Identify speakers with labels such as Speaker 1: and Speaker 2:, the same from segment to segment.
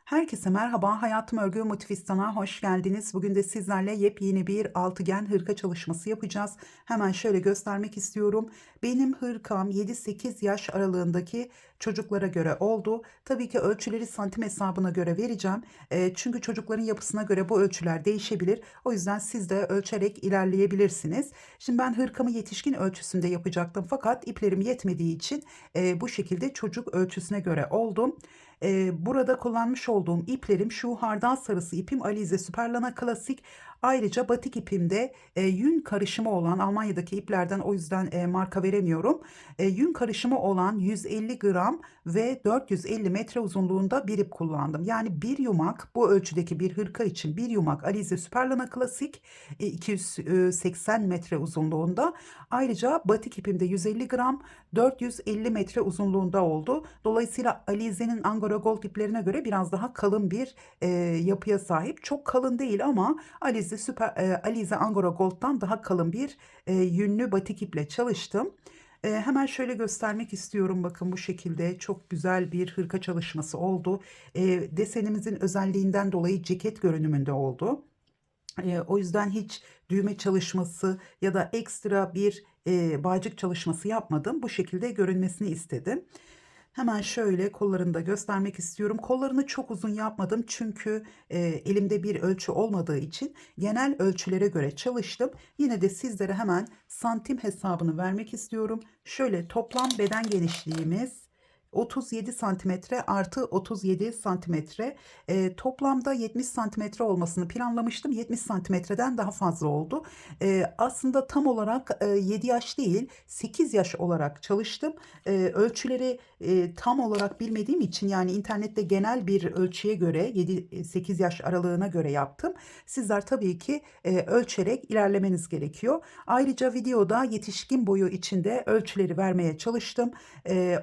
Speaker 1: Herkese merhaba. Hayatım Örgü Motifistan'a hoş geldiniz. Bugün de sizlerle yepyeni bir altıgen hırka çalışması yapacağız. Hemen şöyle göstermek istiyorum. Benim hırkam 7-8 yaş aralığındaki çocuklara göre oldu. Tabii ki ölçüleri santim hesabına göre vereceğim. Çünkü çocukların yapısına göre bu ölçüler değişebilir. O yüzden siz de ölçerek ilerleyebilirsiniz. Şimdi ben hırkamı yetişkin ölçüsünde yapacaktım. Fakat iplerim yetmediği için bu şekilde çocuk ölçüsüne göre oldum. Burada kullanmış olduğum iplerim şu hardal sarısı ipim Alize Superlana Klasik. Ayrıca batik ipimde yün karışımı olan Almanya'daki iplerden, o yüzden marka veremiyorum. Yün karışımı olan 150 gram ve 450 metre uzunluğunda bir ip kullandım. Yani bir yumak, bu ölçüdeki bir hırka için bir yumak Alize Superlana Klasik 280 metre uzunluğunda. Ayrıca batik ipimde 150 gram 450 metre uzunluğunda oldu. Dolayısıyla Alize'nin Angora Gold iplerine göre biraz daha kalın bir yapıya sahip. Çok kalın değil ama Alize Angora Gold'dan daha kalın bir yünlü batik iple çalıştım. Hemen şöyle göstermek istiyorum. Bakın, bu şekilde çok güzel bir hırka çalışması oldu. Desenimizin özelliğinden dolayı ceket görünümünde oldu. O yüzden hiç düğme çalışması ya da ekstra bir bağcık çalışması yapmadım. Bu şekilde görünmesini istedim. Hemen şöyle kollarını da göstermek istiyorum. Kollarını çok uzun yapmadım çünkü elimde bir ölçü olmadığı için genel ölçülere göre çalıştım. Yine de sizlere hemen santim hesabını vermek istiyorum. Şöyle toplam beden genişliğimiz 37 santimetre artı 37 santimetre. Toplamda 70 santimetre olmasını planlamıştım. 70 santimetreden daha fazla oldu. Aslında tam olarak 7 yaş değil 8 yaş olarak çalıştım. Ölçüleri tam olarak bilmediğim için, yani internette genel bir ölçüye göre 7-8 yaş aralığına göre yaptım. Sizler tabii ki ölçerek ilerlemeniz gerekiyor. Ayrıca videoda yetişkin boyu içinde ölçüleri vermeye çalıştım.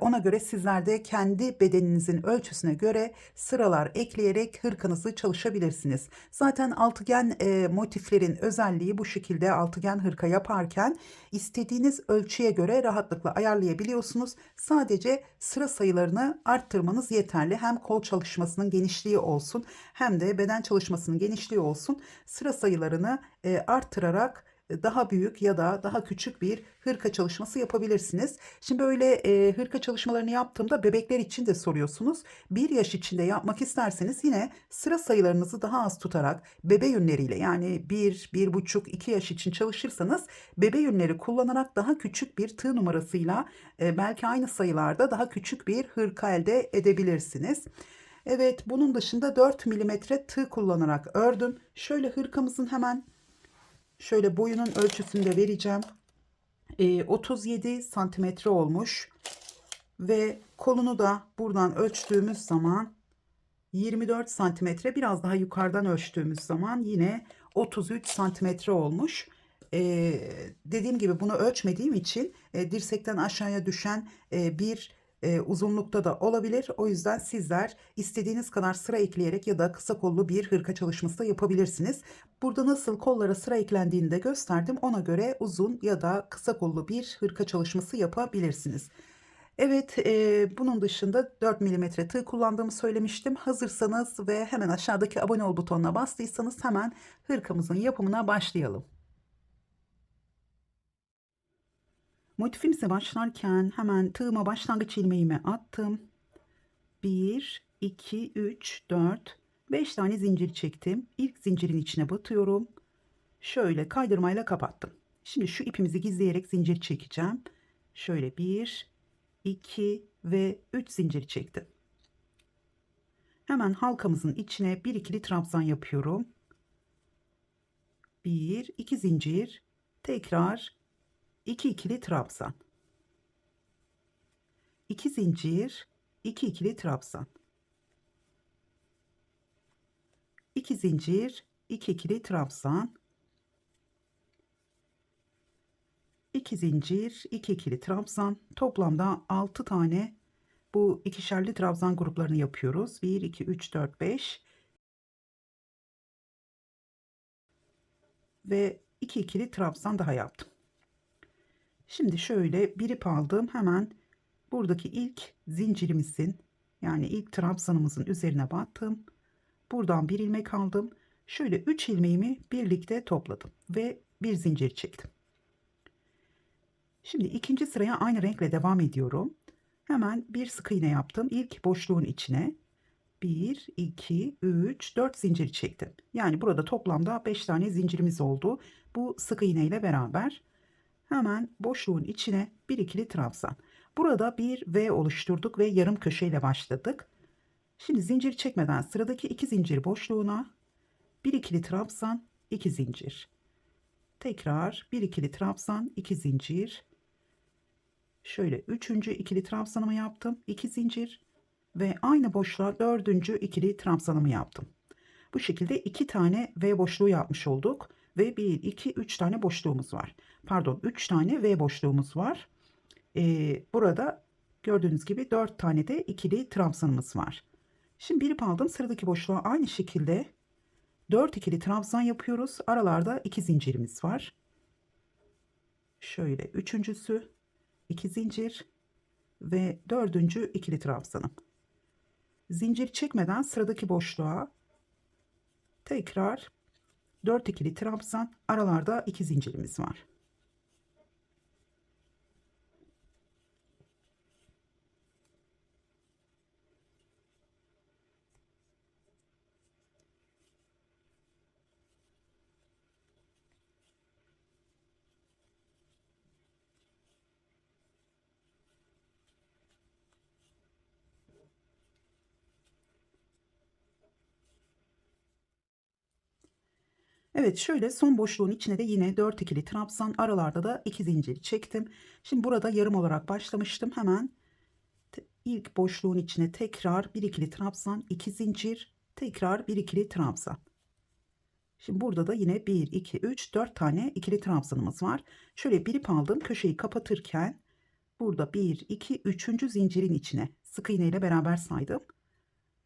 Speaker 1: Ona göre sizler de kendi bedeninizin ölçüsüne göre sıralar ekleyerek hırkanızı çalışabilirsiniz. Zaten altıgen motiflerin özelliği bu şekilde. Altıgen hırka yaparken istediğiniz ölçüye göre rahatlıkla ayarlayabiliyorsunuz. Sadece sıra sayılarını arttırmanız yeterli. Hem kol çalışmasının genişliği olsun hem de beden çalışmasının genişliği olsun. Sıra sayılarını arttırarak daha büyük ya da daha küçük bir hırka çalışması yapabilirsiniz. Şimdi böyle hırka çalışmalarını yaptığımda bebekler için de soruyorsunuz. Bir yaş içinde yapmak isterseniz yine sıra sayılarınızı daha az tutarak bebe yünleriyle, yani 1, 1,5, 2 yaş için çalışırsanız bebe yünleri kullanarak daha küçük bir tığ numarasıyla belki aynı sayılarda daha küçük bir hırka elde edebilirsiniz. Evet, bunun dışında 4 milimetre tığ kullanarak ördüm. Şöyle hırkamızın hemen şöyle boyunun ölçüsünü de vereceğim. 37 santimetre olmuş ve kolunu da buradan ölçtüğümüz zaman 24 santimetre, biraz daha yukarıdan ölçtüğümüz zaman yine 33 santimetre olmuş. Dediğim gibi bunu ölçmediğim için dirsekten aşağıya düşen bir uzunlukta da olabilir. O yüzden sizler istediğiniz kadar sıra ekleyerek ya da kısa kollu bir hırka çalışması da yapabilirsiniz. Burada nasıl kollara sıra eklendiğini de gösterdim. Ona göre uzun ya da kısa kollu bir hırka çalışması yapabilirsiniz. Evet, bunun dışında 4 milimetre tığ kullandığımı söylemiştim. Hazırsanız ve hemen aşağıdaki abone ol butonuna bastıysanız hemen hırkamızın yapımına başlayalım. Motifimize başlarken hemen tığıma başlangıç ilmeğimi attım. 1, 2, 3, 4, 5 tane zincir çektim. İlk zincirin içine batıyorum. Şöyle kaydırmayla kapattım. Şimdi şu ipimizi gizleyerek zincir çekeceğim. Şöyle 1, 2 ve 3 zincir çektim. Hemen halkamızın içine bir ikili trabzan yapıyorum. 1, 2 zincir, tekrar 2 ikili trabzan. 2 zincir, 2 ikili trabzan. 2 zincir, 2 ikili trabzan. 2 zincir, 2 ikili trabzan. Toplamda 6 tane bu ikişerli trabzan gruplarını yapıyoruz. 1, 2, 3, 4, 5 ve 2 ikili trabzan daha yaptım. Şimdi şöyle bir ip aldım. Hemen buradaki ilk zincirimizin, yani ilk trabzanımızın üzerine battım. Buradan bir ilmek aldım. Şöyle 3 ilmeğimi birlikte topladım ve bir zincir çektim. Şimdi ikinci sıraya aynı renkle devam ediyorum. Hemen bir sık iğne yaptım. İlk boşluğun içine 1, 2, 3, 4 zincir çektim. Yani burada toplamda 5 tane zincirimiz oldu. Bu sık iğne ile beraber hemen boşluğun içine bir ikili trabzan. Burada bir V oluşturduk ve yarım köşeyle başladık. Şimdi zincir çekmeden sıradaki 2 zincir boşluğuna bir ikili trabzan, 2 zincir. Tekrar bir ikili trabzan, 2 zincir. Şöyle üçüncü ikili trabzanımı yaptım, 2 zincir ve aynı boşluğa dördüncü ikili trabzanımı yaptım. Bu şekilde 2 tane V boşluğu yapmış olduk ve 1, 2, 3 tane boşluğumuz var. Pardon, 3 tane V boşluğumuz var. Burada gördüğünüz gibi 4 tane de ikili trabzanımız var. Şimdi bir ip aldım, sıradaki boşluğa aynı şekilde 4 ikili trabzan yapıyoruz. Aralarda 2 zincirimiz var. Şöyle üçüncüsü, 2 zincir ve dördüncü ikili trabzanım. Zincir çekmeden sıradaki boşluğa tekrar 4 ikili trabzan, aralarda 2 zincirimiz var. Evet, şöyle son boşluğun içine de yine 4 ikili trabzan, aralarda da 2 zincir çektim. Şimdi burada yarım olarak başlamıştım. Hemen ilk boşluğun içine tekrar bir ikili trabzan, 2 zincir, tekrar bir ikili trabzan. Şimdi burada da yine 1, 2, 3, 4 tane ikili trabzanımız var. Şöyle bir ip aldım, köşeyi kapatırken burada 1, 2, 3. zincirin içine sık iğne ile beraber saydım.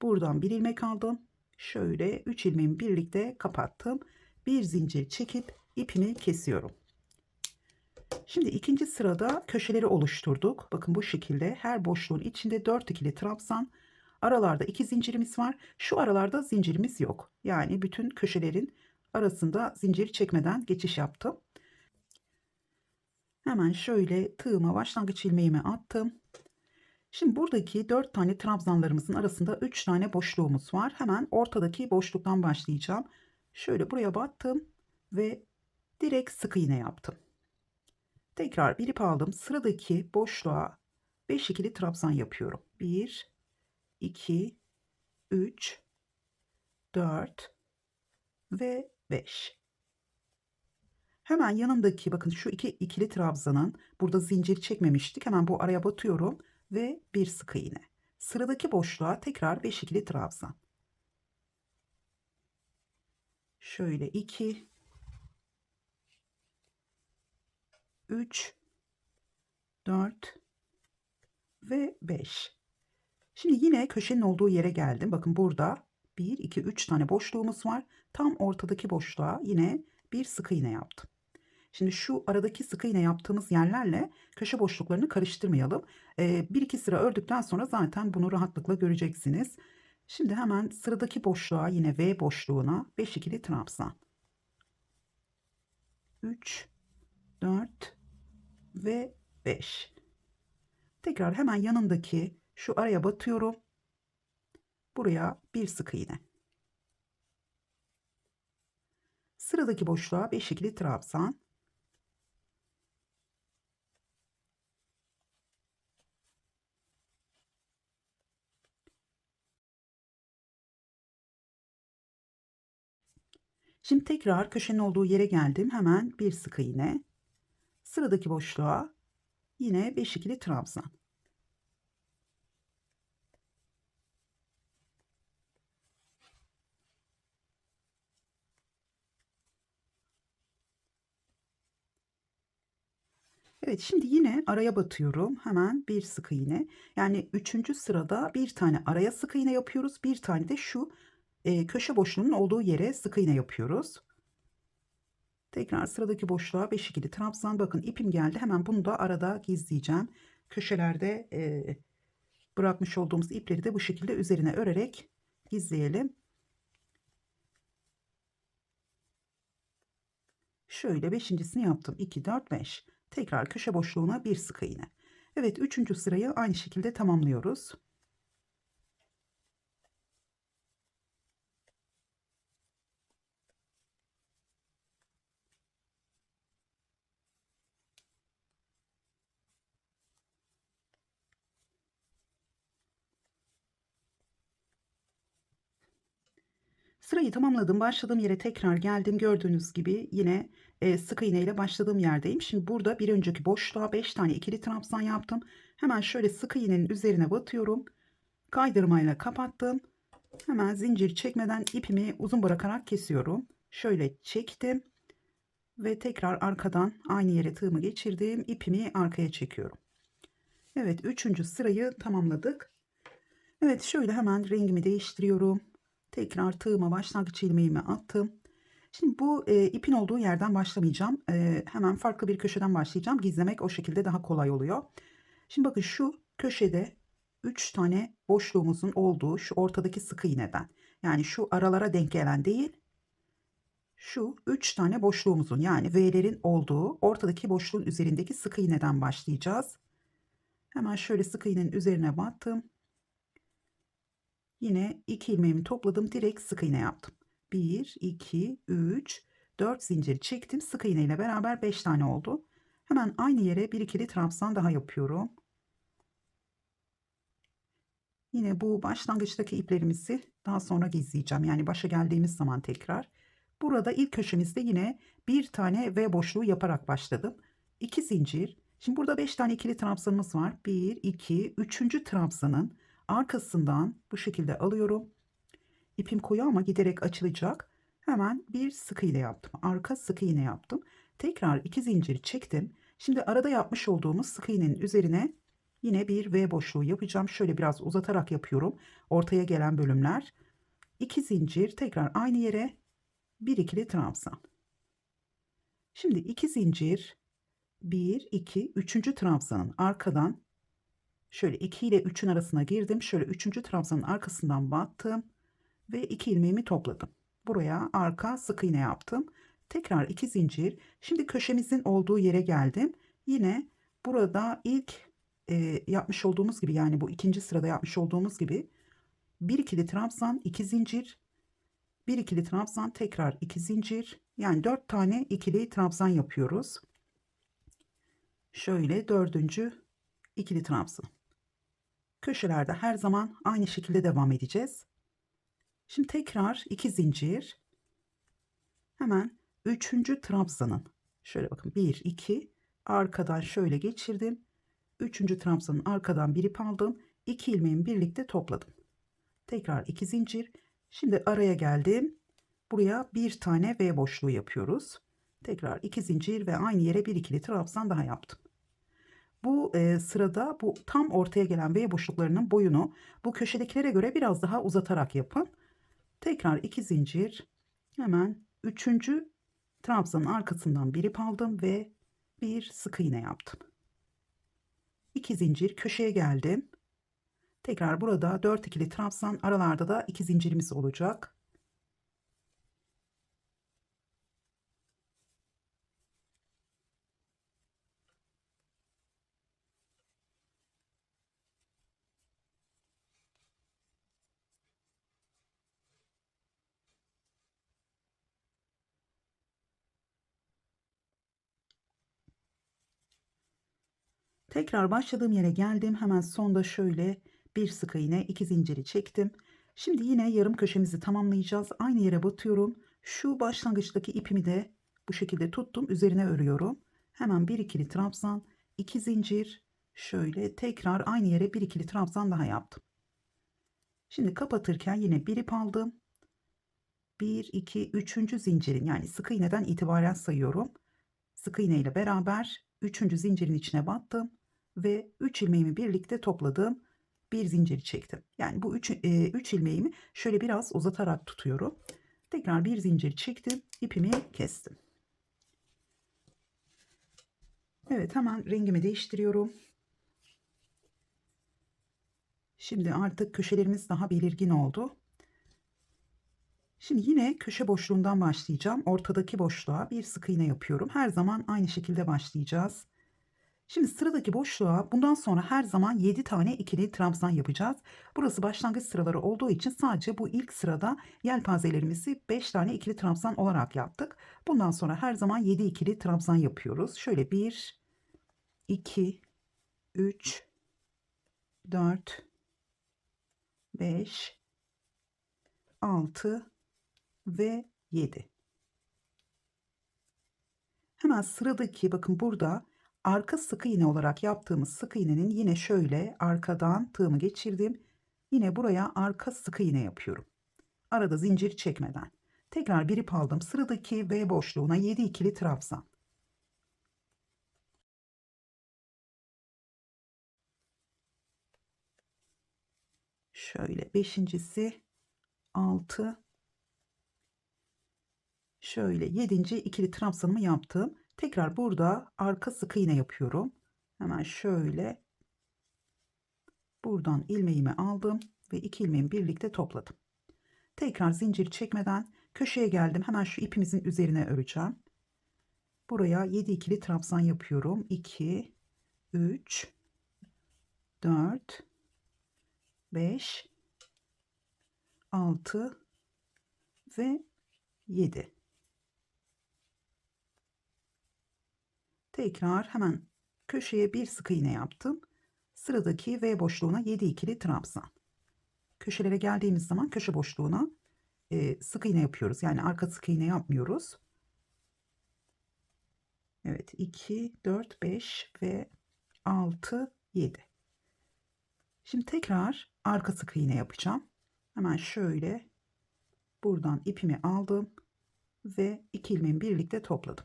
Speaker 1: Buradan bir ilmek aldım. Şöyle 3 ilmeğimi birlikte kapattım. Bir zincir çekip ipimi kesiyorum. Şimdi ikinci sırada köşeleri oluşturduk. Bakın bu şekilde her boşluğun içinde 4 ikili trabzan, aralarda 2 zincirimiz var. Şu aralarda zincirimiz yok. Yani bütün köşelerin arasında zincir çekmeden geçiş yaptım. Hemen şöyle tığıma başlangıç ilmeğimi attım. Şimdi buradaki 4 tane trabzanlarımızın arasında 3 tane boşluğumuz var. Hemen ortadaki boşluktan başlayacağım. Şöyle buraya battım ve direkt sık iğne yaptım. Tekrar bir ip aldım. Sıradaki boşluğa 5 ikili trabzan yapıyorum. 1, 2, 3, 4 ve 5. Hemen yanındaki bakın şu iki ikili trabzanın burada zincir çekmemiştik. Hemen bu araya batıyorum ve bir sık iğne. Sıradaki boşluğa tekrar 5 ikili trabzan. Şöyle 2, 3, 4 ve 5. Şimdi yine köşenin olduğu yere geldim. Bakın burada 1, 2, 3 tane boşluğumuz var. Tam ortadaki boşluğa yine bir sık iğne yaptım. Şimdi şu aradaki sık iğne yaptığımız yerlerle köşe boşluklarını karıştırmayalım. Bir iki sıra ördükten sonra zaten bunu rahatlıkla göreceksiniz. Şimdi hemen sıradaki boşluğa yine V boşluğuna 5 ikili trabzan. 3, 4 ve 5. Tekrar hemen yanındaki şu araya batıyorum. Buraya bir sık iğne. Sıradaki boşluğa 5 ikili trabzan. Şimdi tekrar köşenin olduğu yere geldim. Hemen bir sık iğne. Sıradaki boşluğa yine 5 ikili trabzan. Evet, şimdi yine araya batıyorum. Hemen bir sık iğne. Yani üçüncü sırada bir tane araya sık iğne yapıyoruz. Bir tane de şu köşe boşluğunun olduğu yere sık iğne yapıyoruz. Tekrar sıradaki boşluğa 5 ikili trabzan. Bakın ipim geldi. Hemen bunu da arada gizleyeceğim. Köşelerde bırakmış olduğumuz ipleri de bu şekilde üzerine örerek gizleyelim. Şöyle beşincisini yaptım. 2, 4, 5. Tekrar köşe boşluğuna bir sık iğne. Evet, üçüncü sırayı aynı şekilde tamamlıyoruz. Sırayı tamamladım. Başladığım yere tekrar geldim. Gördüğünüz gibi yine sık iğne ile başladığım yerdeyim. Şimdi burada bir önceki boşluğa 5 tane ikili trabzan yaptım. Hemen şöyle sık iğnenin üzerine batıyorum. Kaydırmayla kapattım. Hemen zincir çekmeden ipimi uzun bırakarak kesiyorum. Şöyle çektim ve tekrar arkadan aynı yere tığımı geçirdim. İpimi arkaya çekiyorum. Evet, üçüncü sırayı tamamladık. Evet, şöyle hemen rengimi değiştiriyorum. Tekrar tığıma başlangıç ilmeğimi attım. Şimdi bu ipin olduğu yerden başlamayacağım. Hemen farklı bir köşeden başlayacağım. Gizlemek o şekilde daha kolay oluyor. Şimdi bakın, şu köşede 3 tane boşluğumuzun olduğu şu ortadaki sık iğneden, yani şu aralara denk gelen değil, şu 3 tane boşluğumuzun, yani V'lerin olduğu ortadaki boşluğun üzerindeki sık iğneden başlayacağız. Hemen şöyle sık iğnenin üzerine battım. Yine 2 ilmeğimi topladım, direkt sık iğne yaptım. 1, 2, 3, 4 zincir çektim. Sık iğne ile beraber 5 tane oldu. Hemen aynı yere bir ikili trabzan daha yapıyorum. Yine bu başlangıçtaki iplerimizi daha sonra gizleyeceğim. Yani başa geldiğimiz zaman tekrar. Burada ilk köşemizde yine bir tane V boşluğu yaparak başladım. 2 zincir. Şimdi burada 5 tane ikili trabzanımız var. 1, 2, 3. trabzanın arkasından bu şekilde alıyorum. İpim koyu ama giderek açılacak. Hemen bir sık iğne yaptım. Arka sık iğne yaptım. Tekrar 2 zincir çektim. Şimdi arada yapmış olduğumuz sık iğnenin üzerine yine bir V boşluğu yapacağım. Şöyle biraz uzatarak yapıyorum. Ortaya gelen bölümler. 2 zincir, tekrar aynı yere bir ikili trabzan. Şimdi 2 zincir, 1, 2, 3. trabzanın arkadan şöyle 2 ile 3'ün arasına girdim. Şöyle 3. trabzanın arkasından battım ve 2 ilmeğimi topladım. Buraya arka sık iğne yaptım. Tekrar 2 zincir. Şimdi köşemizin olduğu yere geldim. Yine burada ilk yapmış olduğumuz gibi, yani bu ikinci sırada yapmış olduğumuz gibi bir ikili trabzan, 2 zincir, bir ikili trabzan, tekrar 2 zincir, yani 4 tane ikili trabzan yapıyoruz. Şöyle dördüncü ikili trabzan. Köşelerde her zaman aynı şekilde devam edeceğiz. Şimdi tekrar 2 zincir. Hemen 3. trabzanın şöyle bakın, 1, 2, arkadan şöyle geçirdim. 3. trabzanın arkadan bir ip aldım. 2 ilmeğimi birlikte topladım. Tekrar 2 zincir. Şimdi araya geldim. Buraya bir tane V boşluğu yapıyoruz. Tekrar 2 zincir ve aynı yere bir ikili trabzan daha yaptım. Bu sırada bu tam ortaya gelen V boşluklarının boyunu bu köşedekilere göre biraz daha uzatarak yapın. Tekrar 2 zincir. Hemen 3. trabzanın arkasından bir ip aldım ve bir sık iğne yaptım. 2 zincir, köşeye geldim. Tekrar burada 4 ikili trabzan, aralarda da 2 zincirimiz olacak. Tekrar başladığım yere geldim. Hemen sonda şöyle bir sık iğne, 2 zinciri çektim. Şimdi yine yarım köşemizi tamamlayacağız. Aynı yere batıyorum. Şu başlangıçtaki ipimi de bu şekilde tuttum. Üzerine örüyorum. Hemen bir ikili trabzan, 2 zincir, şöyle tekrar aynı yere bir ikili trabzan daha yaptım. Şimdi kapatırken yine bir ip aldım. 1, 2, 3. zincirin, yani sık iğneden itibaren sayıyorum. Sık iğne ile beraber 3. zincirin içine battım ve 3 ilmeğimi birlikte topladım. Bir zinciri çektim. Yani bu 3 ilmeğimi şöyle biraz uzatarak tutuyorum. Tekrar bir zincir çektim. İpimi kestim. Evet, hemen rengimi değiştiriyorum. Şimdi artık köşelerimiz daha belirgin oldu. Şimdi yine köşe boşluğundan başlayacağım. Ortadaki boşluğa bir sık iğne yapıyorum. Her zaman aynı şekilde başlayacağız. Şimdi sıradaki boşluğa bundan sonra her zaman 7 tane ikili trabzan yapacağız. Burası başlangıç sıraları olduğu için sadece bu ilk sırada yelpazelerimizi 5 tane ikili trabzan olarak yaptık. Bundan sonra her zaman 7 ikili trabzan yapıyoruz. Şöyle 1, 2, 3, 4, 5, 6 ve 7. Hemen sıradaki bakın burada arka sık iğne olarak yaptığımız sık iğnenin yine şöyle arkadan tığımı geçirdim. Yine buraya arka sık iğne yapıyorum. Arada zincir çekmeden. Tekrar bir ip aldım. Sıradaki V boşluğuna 7 ikili trabzan. Şöyle beşincisi 6. Şöyle 7. ikili trabzanımı yaptım. Tekrar burada arka sık iğne yapıyorum. Hemen şöyle buradan ilmeğimi aldım ve 2 ilmeğimi birlikte topladım. Tekrar zincir çekmeden köşeye geldim. Hemen şu ipimizin üzerine öreceğim. Buraya 7 ikili trabzan yapıyorum. 2, 3, 4, 5, 6 ve 7. Tekrar hemen köşeye bir sık iğne yaptım. Sıradaki V boşluğuna 7 ikili trabzan. Köşelere geldiğimiz zaman köşe boşluğuna sık iğne yapıyoruz. Yani arka sık iğne yapmıyoruz. Evet 2, 4, 5 ve 6, 7. Şimdi tekrar arka sık iğne yapacağım. Hemen şöyle buradan ipimi aldım ve 2 ilmeğimi birlikte topladım.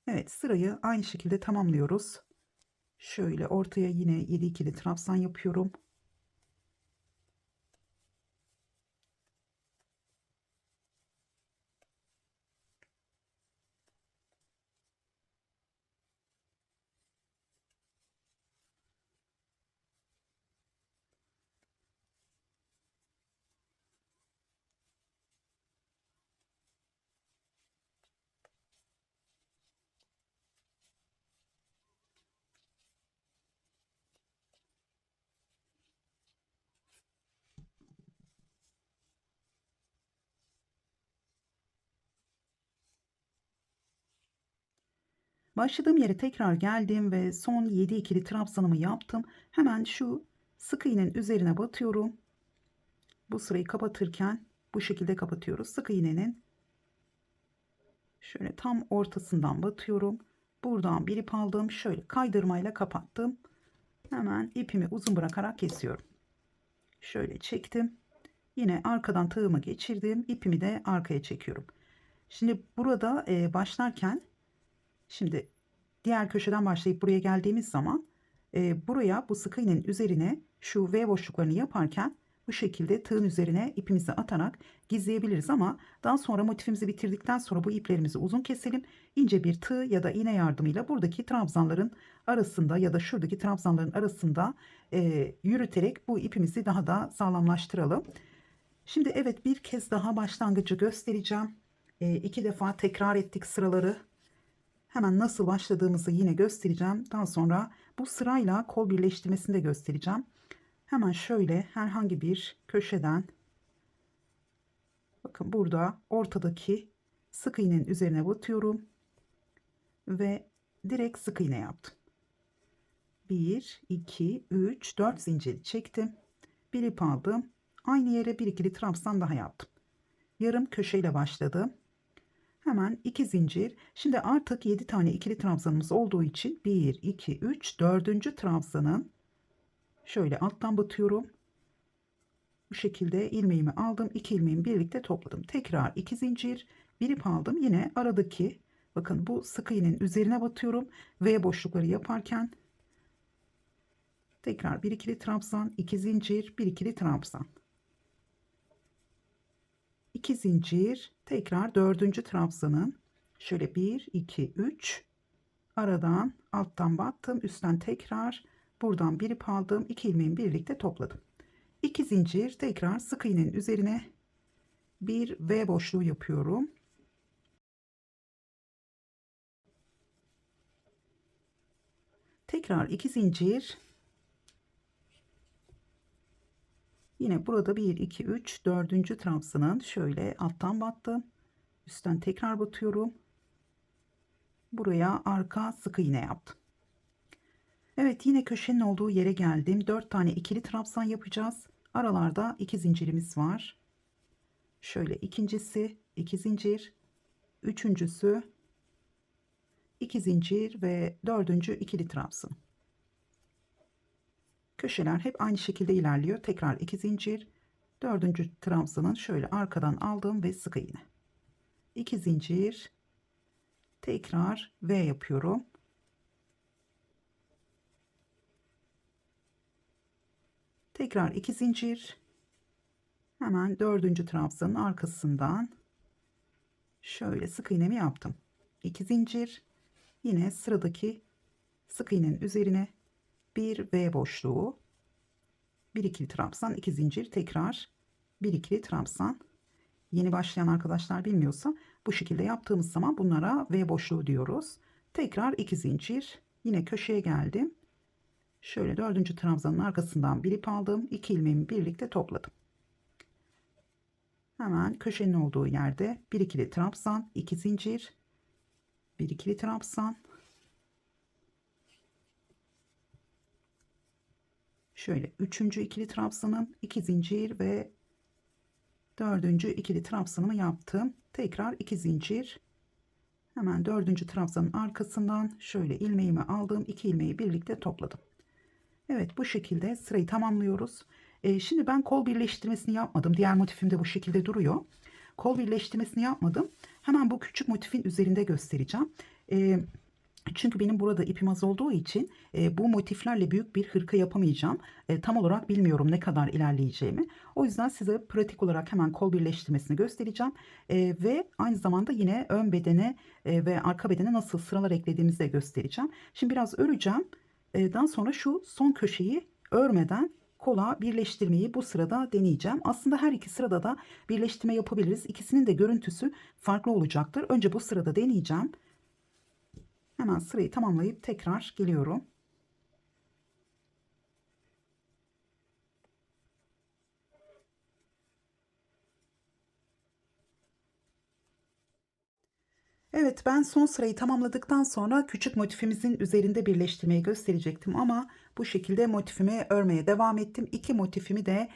Speaker 1: Evet sırayı aynı şekilde tamamlıyoruz. Şöyle ortaya yine 7 ikili trabzan yapıyorum. Başladığım yere tekrar geldim ve son 7 ikili trabzanımı yaptım. Hemen şu sık iğnenin üzerine batıyorum. Bu sırayı kapatırken bu şekilde kapatıyoruz. Sık iğnenin şöyle tam ortasından batıyorum. Buradan bir ip aldım. Şöyle kaydırmayla kapattım. Hemen ipimi uzun bırakarak kesiyorum. Şöyle çektim. Yine arkadan tığımı geçirdim. İpimi de arkaya çekiyorum. Şimdi burada başlarken şimdi diğer köşeden başlayıp buraya geldiğimiz zaman buraya bu sık iğnenin üzerine şu V boşluklarını yaparken bu şekilde tığın üzerine ipimizi atarak gizleyebiliriz ama daha sonra motifimizi bitirdikten sonra bu iplerimizi uzun keselim. İnce bir tığ ya da iğne yardımıyla buradaki trabzanların arasında ya da şuradaki trabzanların arasında yürüterek bu ipimizi daha da sağlamlaştıralım. Şimdi evet bir kez daha başlangıcı göstereceğim. 2 defa tekrar ettik sıraları. Hemen nasıl başladığımızı yine göstereceğim. Daha sonra bu sırayla kol birleştirmesini de göstereceğim. Hemen şöyle herhangi bir köşeden bakın burada ortadaki sık iğnenin üzerine batıyorum ve direkt sık iğne yaptım. 1, 2, 3, 4 zincir çektim. Bir ip aldım. Aynı yere bir ikili trabzan daha yaptım. Yarım köşeyle başladım. Hemen 2 zincir. Şimdi artık 7 tane ikili trabzanımız olduğu için 1, 2, 3, 4. trabzanın şöyle alttan batıyorum. Bu şekilde ilmeğimi aldım. 2 ilmeğimi birlikte topladım. Tekrar 2 zincir. Bir ip aldım. Yine aradaki bakın bu sık iğnenin üzerine batıyorum. V boşlukları yaparken tekrar bir ikili trabzan, 2 zincir, bir ikili trabzan. 2 zincir, tekrar 4. trabzanın şöyle 1, 2, 3 aradan alttan battım, üstten tekrar buradan bir ip aldım, 2 ilmeğimi birlikte topladım. 2 zincir, tekrar sık iğnenin üzerine bir V boşluğu yapıyorum. Tekrar 2 zincir. Yine burada 1 2 3 dördüncü trabzanın şöyle alttan battım. Üstten tekrar batıyorum. Buraya arka sık iğne yaptım. Evet, yine köşenin olduğu yere geldim. 4 tane ikili trabzan yapacağız. Aralarda 2 zincirimiz var. Şöyle ikincisi 2 zincir, üçüncüsü 2 zincir ve dördüncü ikili trabzan. Köşeler hep aynı şekilde ilerliyor. Tekrar 2 zincir, dördüncü trabzanın şöyle arkadan aldım ve sık iğne. 2 zincir, tekrar V yapıyorum. Tekrar 2 zincir. Hemen dördüncü trabzanın arkasından şöyle sık iğnemi yaptım. 2 zincir. Yine sıradaki sık iğnenin üzerine bir V boşluğu. 1 ikili trabzan, 2 zincir, tekrar 1 ikili trabzan. Yeni başlayan arkadaşlar bilmiyorsa bu şekilde yaptığımız zaman bunlara V boşluğu diyoruz. Tekrar 2 zincir. Yine köşeye geldim. Şöyle dördüncü trabzanın arkasından bir ip aldım. 2 ilmeğimi birlikte topladım. Hemen köşenin olduğu yerde 1 ikili trabzan, 2 zincir, 1 ikili trabzan. Şöyle üçüncü ikili trabzanım, 2 zincir ve dördüncü ikili trabzanımı yaptım. Tekrar 2 zincir. Hemen dördüncü trabzanın arkasından şöyle ilmeğimi aldım. 2 ilmeği birlikte topladım. Evet, bu şekilde sırayı tamamlıyoruz. Şimdi ben kol birleştirmesini yapmadım. Diğer motifim de bu şekilde duruyor. Kol birleştirmesini yapmadım. Hemen bu küçük motifin üzerinde göstereceğim. Çünkü benim burada ipim az olduğu için bu motiflerle büyük bir hırka yapamayacağım. Tam olarak bilmiyorum ne kadar ilerleyeceğimi. O yüzden size pratik olarak hemen kol birleştirmesini göstereceğim. Ve aynı zamanda yine ön bedene ve arka bedene nasıl sıralar eklediğimizi de göstereceğim. Şimdi biraz öreceğim. Daha sonra şu son köşeyi örmeden kola birleştirmeyi bu sırada deneyeceğim. Aslında her iki sırada da birleştirme yapabiliriz. İkisinin de görüntüsü farklı olacaktır. Önce bu sırada deneyeceğim. Hemen sırayı tamamlayıp tekrar geliyorum. Evet, ben son sırayı tamamladıktan sonra küçük motifimizin üzerinde birleştirmeyi gösterecektim ama bu şekilde motifimi örmeye devam ettim. İki motifimi de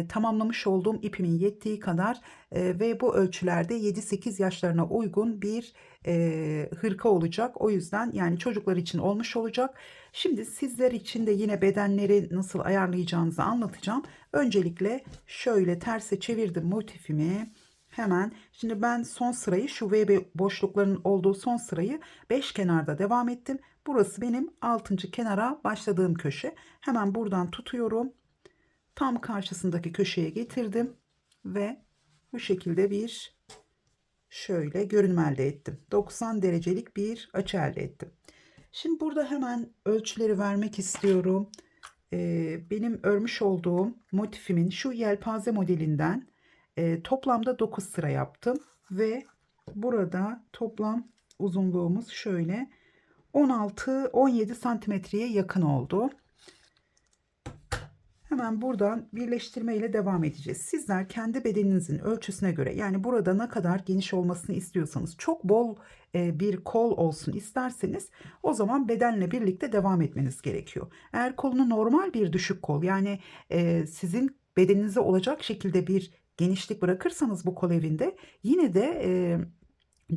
Speaker 1: tamamlamış olduğum ipimin yettiği kadar ve bu ölçülerde 7-8 yaşlarına uygun bir hırka olacak. O yüzden yani çocuklar için olmuş olacak. Şimdi sizler için de yine bedenleri nasıl ayarlayacağınızı anlatacağım. Öncelikle şöyle terse çevirdim motifimi. Hemen şimdi ben son sırayı şu V boşluklarının olduğu son sırayı 5 kenarda devam ettim. Burası benim 6. kenara başladığım köşe. Hemen buradan tutuyorum. Tam karşısındaki köşeye getirdim ve bu şekilde bir şöyle görünüm elde ettim. 90 derecelik bir açı elde ettim. Şimdi burada hemen ölçüleri vermek istiyorum. Benim örmüş olduğum motifimin şu yelpaze modelinden toplamda 9 sıra yaptım ve burada toplam uzunluğumuz şöyle 16-17 santimetreye yakın oldu. Hemen buradan birleştirme ile devam edeceğiz. Sizler kendi bedeninizin ölçüsüne göre, yani burada ne kadar geniş olmasını istiyorsanız, çok bol bir kol olsun isterseniz o zaman bedenle birlikte devam etmeniz gerekiyor. Eğer kolunu normal bir düşük kol, yani sizin bedeninize olacak şekilde bir genişlik bırakırsanız bu kol evinde yine de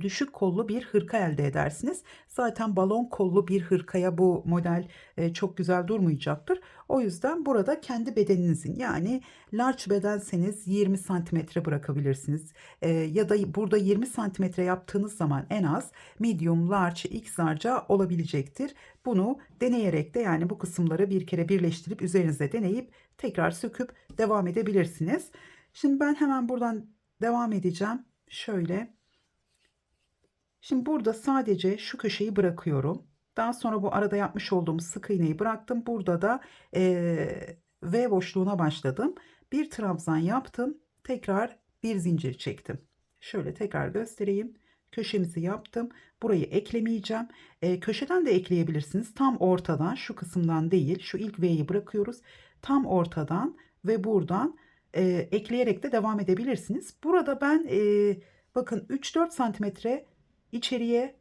Speaker 1: düşük kollu bir hırka elde edersiniz. Zaten balon kollu bir hırkaya bu model çok güzel durmayacaktır. O yüzden burada kendi bedeninizin, yani large bedenseniz 20 santimetre bırakabilirsiniz. Ya da burada 20 santimetre yaptığınız zaman en az medium, large, XL'ca olabilecektir. Bunu deneyerek de, yani bu kısımları bir kere birleştirip üzerinize deneyip tekrar söküp devam edebilirsiniz. Şimdi ben hemen buradan devam edeceğim. Şöyle. Şimdi burada sadece şu köşeyi bırakıyorum. Daha sonra bu arada yapmış olduğum sık iğneyi bıraktım. Burada da V boşluğuna başladım. Bir trabzan yaptım. Tekrar bir zincir çektim. Şöyle tekrar göstereyim. Köşemizi yaptım. Burayı eklemeyeceğim. Köşeden de ekleyebilirsiniz. Tam ortadan, şu kısımdan değil. Şu ilk V'yi bırakıyoruz. Tam ortadan ve buradan ekleyerek de devam edebilirsiniz. Burada ben bakın 3-4 santimetre içeriye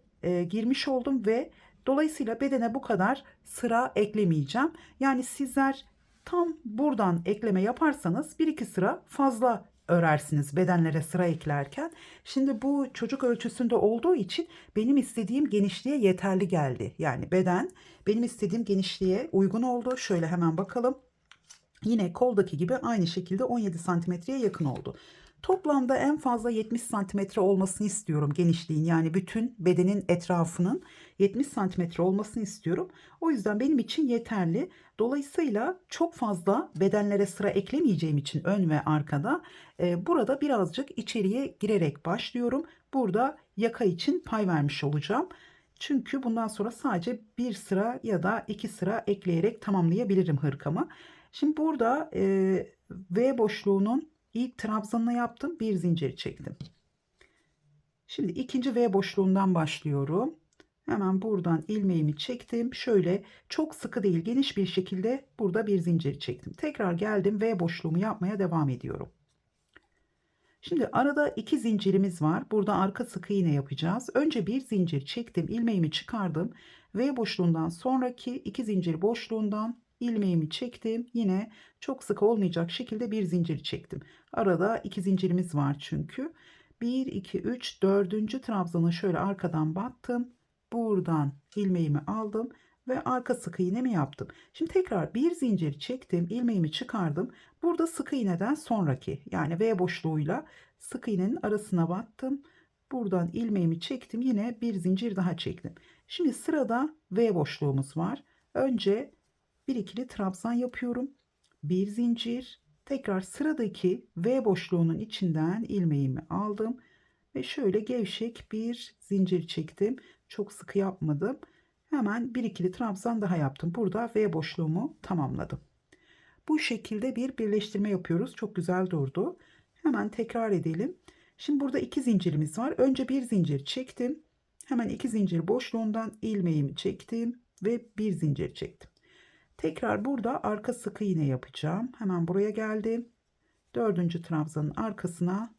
Speaker 1: girmiş oldum ve dolayısıyla bedene bu kadar sıra eklemeyeceğim. Yani sizler tam buradan ekleme yaparsanız 1-2 sıra fazla örersiniz bedenlere sıra eklerken. Şimdi bu çocuk ölçüsünde olduğu için benim istediğim genişliğe yeterli geldi. Yani beden benim istediğim genişliğe uygun oldu. Şöyle hemen bakalım. Yine koldaki gibi aynı şekilde 17 santimetreye yakın oldu. Toplamda en fazla 70 santimetre olmasını istiyorum genişliğin. Yani bütün bedenin etrafının 70 santimetre olmasını istiyorum. O yüzden benim için yeterli. Dolayısıyla çok fazla bedenlere sıra eklemeyeceğim için ön ve arkada burada birazcık içeriye girerek başlıyorum. Burada yaka için pay vermiş olacağım. Çünkü bundan sonra sadece bir sıra ya da iki sıra ekleyerek tamamlayabilirim hırkamı. Şimdi burada V boşluğunun ilk trabzanını yaptım. Bir zincir çektim. Şimdi ikinci V boşluğundan başlıyorum. Hemen buradan ilmeğimi çektim. Şöyle çok sıkı değil, geniş bir şekilde burada bir zincir çektim. Tekrar geldim, V boşluğumu yapmaya devam ediyorum. Şimdi arada iki zincirimiz var. Burada arka sık iğne yapacağız. Önce bir zincir çektim, ilmeğimi çıkardım. V boşluğundan sonraki iki zincir boşluğundan ilmeğimi çektim. Yine çok sık olmayacak şekilde bir zincir çektim. Arada iki zincirimiz var çünkü. 1, 2, 3, dördüncü trabzanı şöyle arkadan battım. Buradan ilmeğimi aldım ve arka sık iğnemi yaptım. Şimdi tekrar bir zincir çektim, ilmeğimi çıkardım. Burada sık iğneden sonraki, yani V boşluğuyla sık iğnenin arasına battım. Buradan ilmeğimi çektim, yine bir zincir daha çektim. Şimdi sırada V boşluğumuz var. Önce bir ikili trabzan yapıyorum. Bir zincir, tekrar sıradaki V boşluğunun içinden ilmeğimi aldım ve şöyle gevşek bir zincir çektim. Çok sıkı yapmadım. Hemen bir ikili trabzan daha yaptım. Burada V boşluğumu tamamladım. Bu şekilde bir birleştirme yapıyoruz. Çok güzel durdu. Hemen tekrar edelim. Şimdi burada iki zincirimiz var. Önce bir zincir çektim. Hemen iki zincir boşluğundan ilmeğimi çektim ve bir zincir çektim. Tekrar burada arka sık iğne yapacağım. Hemen buraya geldim. Dördüncü trabzanın arkasına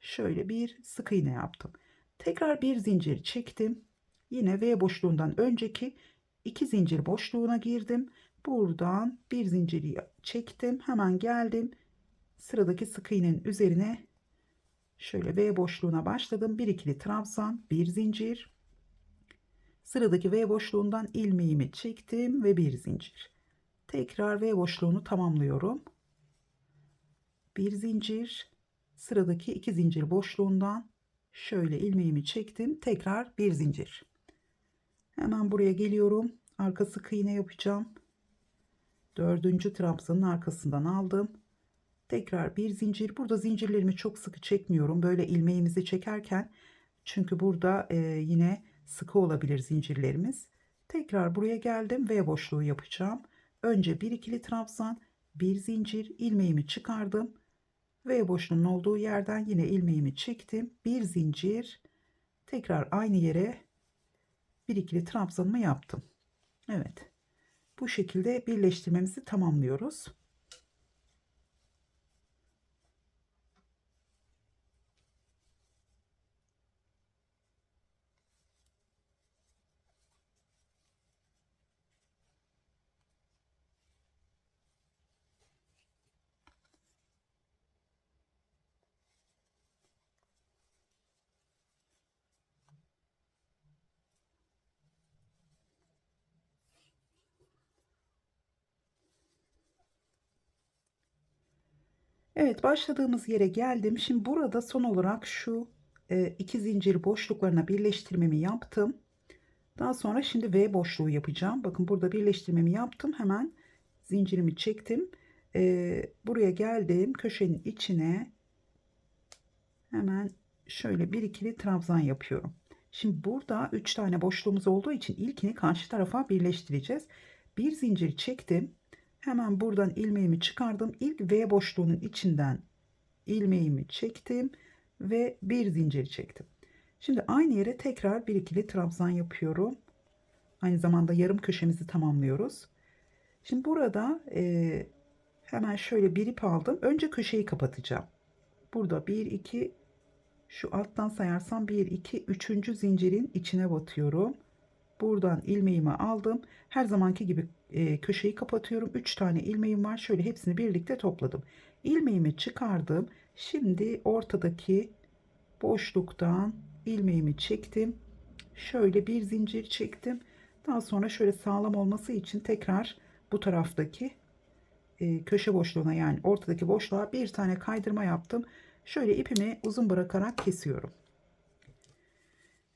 Speaker 1: şöyle bir sık iğne yaptım. Tekrar bir zincir çektim. Yine V boşluğundan önceki iki zincir boşluğuna girdim. Buradan bir zinciri çektim. Hemen geldim. Sıradaki sık iğnenin üzerine şöyle V boşluğuna başladım. Bir ikili trabzan, bir zincir. Sıradaki V boşluğundan ilmeğimi çektim ve bir zincir. Tekrar V boşluğunu tamamlıyorum. Bir zincir, sıradaki iki zincir boşluğundan şöyle ilmeğimi çektim. Tekrar bir zincir. Hemen buraya geliyorum. Arka sık iğne yapacağım. Dördüncü trabzanın arkasından aldım. Tekrar bir zincir. Burada zincirlerimi çok sıkı çekmiyorum. Böyle ilmeğimizi çekerken, çünkü burada yine sıkı olabilir zincirlerimiz. Tekrar buraya geldim. V boşluğu yapacağım. Önce bir ikili trabzan, bir zincir, ilmeğimi çıkardım. V boşluğunun olduğu yerden yine ilmeğimi çektim. Bir zincir. Tekrar aynı yere bir ikili trabzanımı yaptım. Evet. Bu şekilde birleştirmemizi tamamlıyoruz. Evet, başladığımız yere geldim. Şimdi burada son olarak şu iki zincir boşluklarına birleştirmemi yaptım. Daha sonra şimdi V boşluğu yapacağım. Bakın burada birleştirmemi yaptım. Hemen zincirimi çektim. Buraya geldim. Köşenin içine hemen şöyle bir ikili trabzan yapıyorum. Şimdi burada 3 tane boşluğumuz olduğu için ilkini karşı tarafa birleştireceğiz. Bir zincir çektim. Hemen buradan ilmeğimi çıkardım. İlk V boşluğunun içinden ilmeğimi çektim ve bir zincir çektim. Şimdi aynı yere tekrar bir ikili trabzan yapıyorum. Aynı zamanda yarım köşemizi tamamlıyoruz. Şimdi burada hemen şöyle bir ip aldım. Önce köşeyi kapatacağım. Burada 1 2, şu alttan sayarsam 1 2, üçüncü zincirin içine batıyorum. Buradan ilmeğimi aldım. Her zamanki gibi köşeyi kapatıyorum. 3 tane ilmeğim var. Şöyle hepsini birlikte topladım. İlmeğimi çıkardım. Şimdi ortadaki boşluktan ilmeğimi çektim. Şöyle bir zincir çektim. Daha sonra şöyle sağlam olması için tekrar bu taraftaki köşe boşluğuna, yani ortadaki boşluğa bir tane kaydırma yaptım. Şöyle ipimi uzun bırakarak kesiyorum.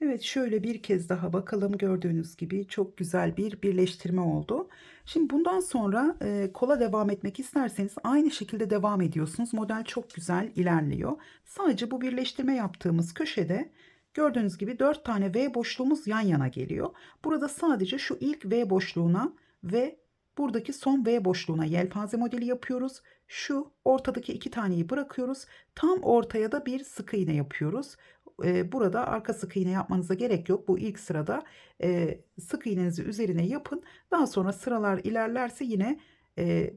Speaker 1: Evet, şöyle bir kez daha bakalım. Gördüğünüz gibi çok güzel bir birleştirme oldu. Şimdi bundan sonra kola devam etmek isterseniz aynı şekilde devam ediyorsunuz. Model çok güzel ilerliyor. Sadece bu birleştirme yaptığımız köşede gördüğünüz gibi 4 tane V boşluğumuz yan yana geliyor. Burada sadece şu ilk V boşluğuna ve buradaki son V boşluğuna yelpaze modeli yapıyoruz. Şu ortadaki 2 taneyi bırakıyoruz. Tam ortaya da bir sık iğne yapıyoruz. Burada arka sık iğne yapmanıza gerek yok. Bu ilk sırada sık iğnenizi üzerine yapın. Daha sonra sıralar ilerlerse yine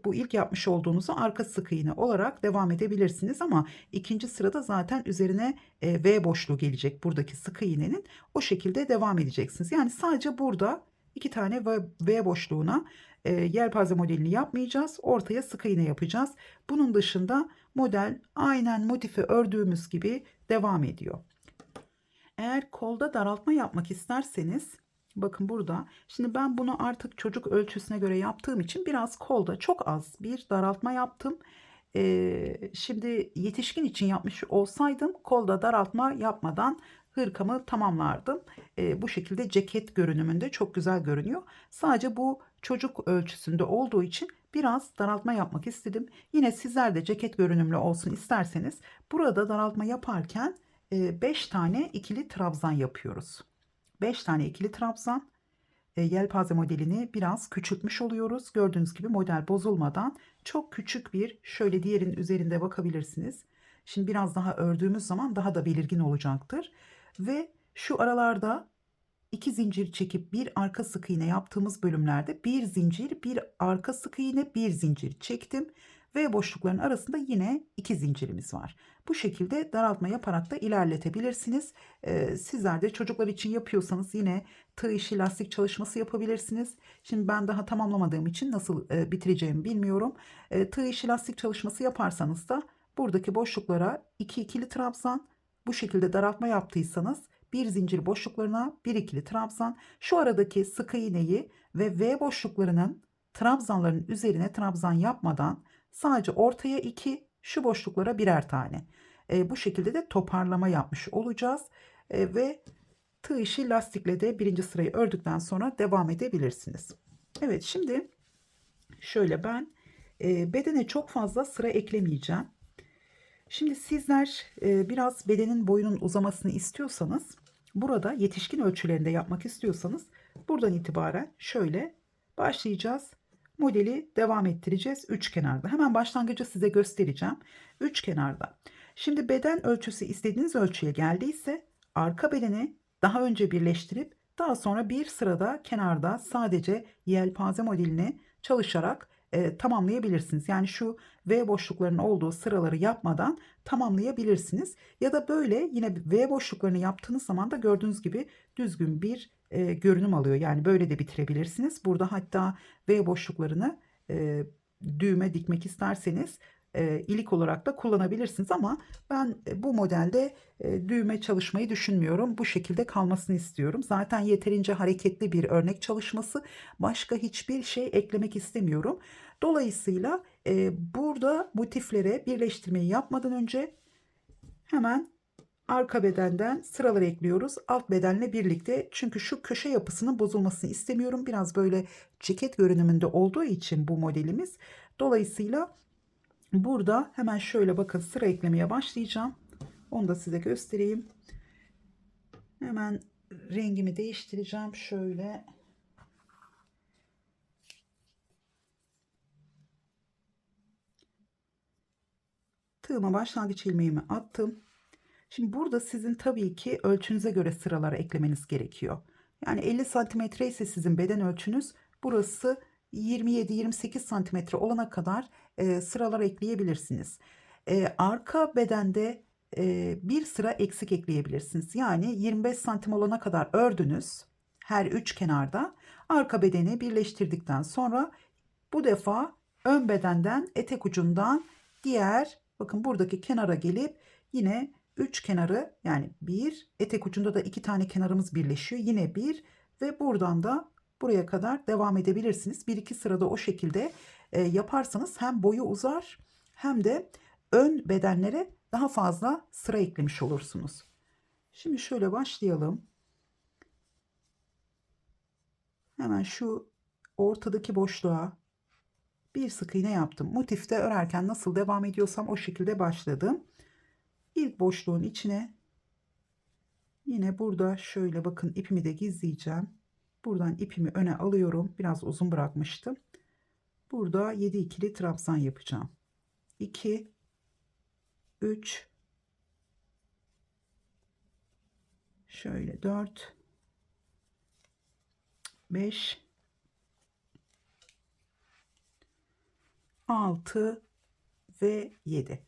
Speaker 1: bu ilk yapmış olduğunuzu arka sık iğne olarak devam edebilirsiniz. Ama ikinci sırada zaten üzerine V boşluğu gelecek buradaki sık iğnenin. O şekilde devam edeceksiniz. Yani sadece burada 2 tane V boşluğuna yelpaze modelini yapmayacağız. Ortaya sık iğne yapacağız. Bunun dışında model aynen motifi ördüğümüz gibi devam ediyor. Eğer kolda daraltma yapmak isterseniz, bakın burada, şimdi ben bunu artık çocuk ölçüsüne göre yaptığım için biraz kolda çok az bir daraltma yaptım. Şimdi yetişkin için yapmış olsaydım kolda daraltma yapmadan hırkamı tamamlardım. Bu şekilde ceket görünümünde çok güzel görünüyor. Sadece bu çocuk ölçüsünde olduğu için biraz daraltma yapmak istedim. Yine sizler de ceket görünümlü olsun isterseniz burada daraltma yaparken 5 tane ikili trabzan yapıyoruz. 5 tane ikili trabzan, yelpaze modelini biraz küçültmüş oluyoruz. Gördüğünüz gibi model bozulmadan çok küçük bir, şöyle diğerin üzerinde bakabilirsiniz. Şimdi biraz daha ördüğümüz zaman daha da belirgin olacaktır. Ve şu aralarda 2 zincir çekip bir arka sık iğne yaptığımız bölümlerde bir zincir, bir arka sık iğne, bir zincir çektim ve boşlukların arasında yine 2 zincirimiz var. Bu şekilde daraltma yaparak da ilerletebilirsiniz. Sizler de çocuklar için yapıyorsanız yine tığ işi lastik çalışması yapabilirsiniz. Şimdi ben daha tamamlamadığım için nasıl bitireceğimi bilmiyorum. Tığ işi lastik çalışması yaparsanız da buradaki boşluklara 2 ikili trabzan, bu şekilde daraltma yaptıysanız bir zincir boşluklarına bir ikili trabzan, şu aradaki sık iğneyi ve V boşluklarının trabzanların üzerine trabzan yapmadan sadece ortaya 2, şu boşluklara birer tane. Bu şekilde de toparlama yapmış olacağız. Ve tığ işi lastikle de birinci sırayı ördükten sonra devam edebilirsiniz. Evet, şimdi şöyle ben bedene çok fazla sıra eklemeyeceğim. Şimdi sizler biraz bedenin boyunun uzamasını istiyorsanız, burada yetişkin ölçülerinde yapmak istiyorsanız buradan itibaren şöyle başlayacağız. Modeli devam ettireceğiz üç kenarda. Hemen başlangıcı size göstereceğim. Üç kenarda. Şimdi beden ölçüsü istediğiniz ölçüye geldiyse arka bedeni daha önce birleştirip daha sonra bir sırada kenarda sadece yelpaze modelini çalışarak tamamlayabilirsiniz. Yani şu V boşluklarının olduğu sıraları yapmadan tamamlayabilirsiniz. Ya da böyle yine V boşluklarını yaptığınız zaman da gördüğünüz gibi düzgün bir görünüm alıyor. Yani böyle de bitirebilirsiniz. Burada hatta V boşluklarını düğme dikmek isterseniz ilik olarak da kullanabilirsiniz. Ama ben bu modelde düğme çalışmayı düşünmüyorum. Bu şekilde kalmasını istiyorum. Zaten yeterince hareketli bir örnek çalışması. Başka hiçbir şey eklemek istemiyorum. Dolayısıyla burada motiflere birleştirmeyi yapmadan önce hemen arka bedenden sıraları ekliyoruz. Alt bedenle birlikte. Çünkü şu köşe yapısının bozulmasını istemiyorum. Biraz böyle ceket görünümünde olduğu için bu modelimiz. Dolayısıyla burada hemen şöyle bakın sıra eklemeye başlayacağım. Onu da size göstereyim. Hemen rengimi değiştireceğim. Şöyle. Tığıma başlangıç ilmeğimi attım. Şimdi burada sizin tabii ki ölçünüze göre sıralara eklemeniz gerekiyor. Yani 50 santimetre ise sizin beden ölçünüz, burası 27-28 santimetre olana kadar sıralar ekleyebilirsiniz. Arka bedende bir sıra eksik ekleyebilirsiniz. Yani 25 santim olana kadar ördünüz her üç kenarda. Arka bedeni birleştirdikten sonra bu defa ön bedenden etek ucundan diğer, bakın buradaki kenara gelip yine 3 kenarı, yani bir etek ucunda da 2 tane kenarımız birleşiyor. Yine bir ve buradan da buraya kadar devam edebilirsiniz. Bir iki sırada o şekilde yaparsanız hem boyu uzar hem de ön bedenlere daha fazla sıra eklemiş olursunuz. Şimdi şöyle başlayalım. Hemen şu ortadaki boşluğa bir sık iğne yaptım. Motifte örerken nasıl devam ediyorsam o şekilde başladım. İlk boşluğun içine yine burada şöyle bakın ipimi de gizleyeceğim. Buradan ipimi öne alıyorum. Biraz uzun bırakmıştım. Burada 7 ikili trabzan yapacağım. 2 3 şöyle 4 5 6 ve 7.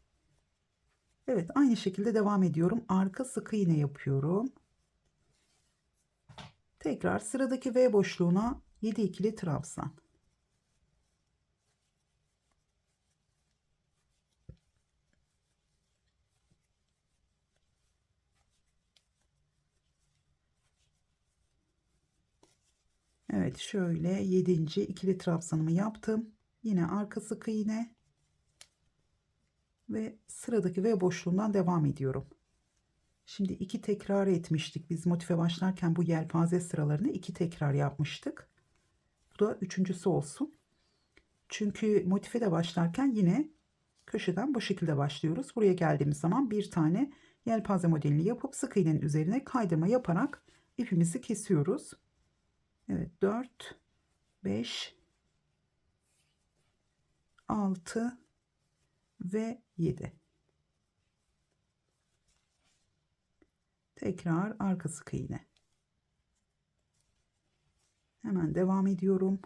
Speaker 1: Evet, aynı şekilde devam ediyorum. Arka sık iğne yapıyorum. Tekrar sıradaki V boşluğuna 7 ikili trabzan. Evet, şöyle 7. ikili trabzanımı yaptım. Yine arka sık iğne ve sıradaki V boşluğundan devam ediyorum. Şimdi iki tekrar etmiştik. Biz motife başlarken bu yelpaze sıralarını iki tekrar yapmıştık. Bu da üçüncüsü olsun. Çünkü motife de başlarken yine köşeden bu şekilde başlıyoruz. Buraya geldiğimiz zaman bir tane yelpaze modelini yapıp sık iğnenin üzerine kaydırma yaparak ipimizi kesiyoruz. Evet, 4 5 6 ve 7. Tekrar arka sık iğne. Hemen devam ediyorum.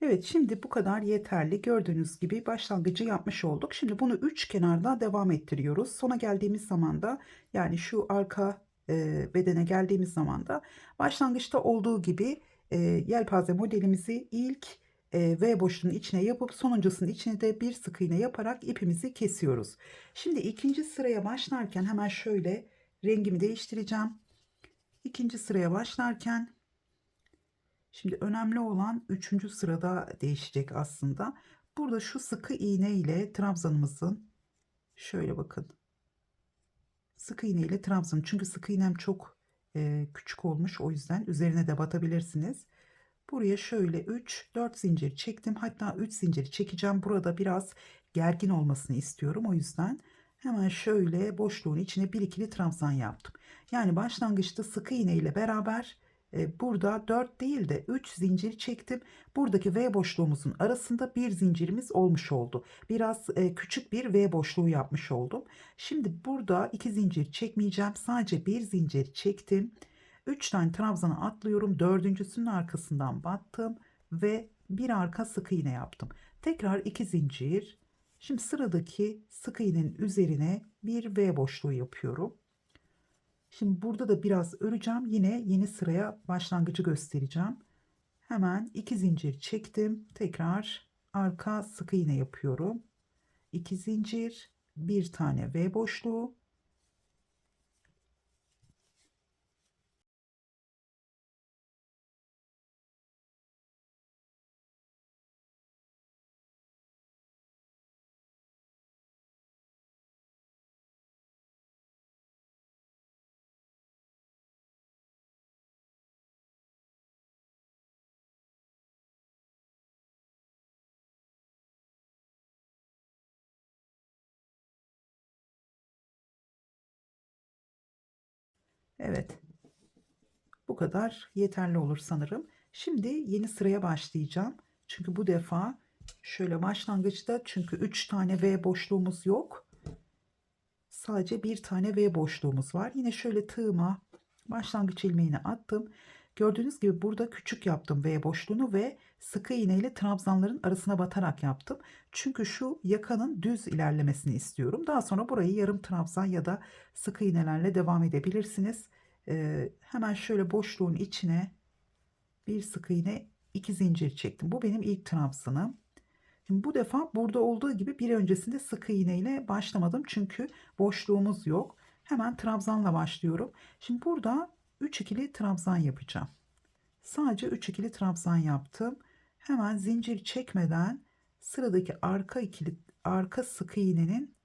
Speaker 1: Evet, şimdi bu kadar yeterli. Gördüğünüz gibi başlangıcı yapmış olduk. Şimdi bunu üç kenarda devam ettiriyoruz. Sona geldiğimiz zaman da, yani şu arka bedene geldiğimiz zaman da başlangıçta olduğu gibi yelpaze modelimizi ilk V boşluğunun içine yapıp sonuncusunun içine de bir sık iğne yaparak ipimizi kesiyoruz. Şimdi ikinci sıraya başlarken hemen şöyle rengimi değiştireceğim. İkinci sıraya başlarken şimdi önemli olan üçüncü sırada değişecek aslında. Burada şu sıkı iğne ile trabzanımızın, şöyle bakın, sıkı iğne ile trabzan, çünkü sıkı iğnem çok küçük olmuş, o yüzden üzerine de batabilirsiniz. Buraya şöyle 3-4 zincir çektim, hatta 3 zincir çekeceğim. Burada biraz gergin olmasını istiyorum, o yüzden hemen şöyle boşluğun içine bir ikili trabzan yaptım. Yani başlangıçta sıkı iğne ile beraber burada 4 değil de 3 zincir çektim. Buradaki V boşluğumuzun arasında bir zincirimiz olmuş oldu. Biraz küçük bir V boşluğu yapmış oldum. Şimdi burada 2 zincir çekmeyeceğim. Sadece bir zincir çektim. 3 tane trabzana atlıyorum. Dördüncüsünün arkasından battım ve bir arka sık iğne yaptım. Tekrar 2 zincir. Şimdi sıradaki sık iğnenin üzerine bir V boşluğu yapıyorum. Şimdi burada da biraz öreceğim. Yine yeni sıraya başlangıcı göstereceğim. Hemen 2 zincir çektim. Tekrar arka sık iğne yapıyorum. 2 zincir, bir tane V boşluğu. Evet. Bu kadar yeterli olur sanırım. Şimdi yeni sıraya başlayacağım. Çünkü bu defa şöyle başlangıçta, çünkü 3 tane V boşluğumuz yok. Sadece bir tane V boşluğumuz var. Yine şöyle tığıma başlangıç ilmeğini attım. Gördüğünüz gibi burada küçük yaptım V boşluğunu ve sıkı iğne ile trabzanların arasına batarak yaptım. Çünkü şu yakanın düz ilerlemesini istiyorum. Daha sonra burayı yarım trabzan ya da sıkı iğnelerle devam edebilirsiniz. Hemen şöyle boşluğun içine bir sık iğne, 2 zincir çektim. Bu benim ilk trabzanım. Şimdi bu defa burada olduğu gibi bir öncesinde sık iğne ile başlamadım çünkü boşluğumuz yok. Hemen trabzanla başlıyorum. Şimdi burada 3 ikili trabzan yapacağım. Sadece 3 ikili trabzan yaptım. Hemen zincir çekmeden sıradaki arka sık iğnenin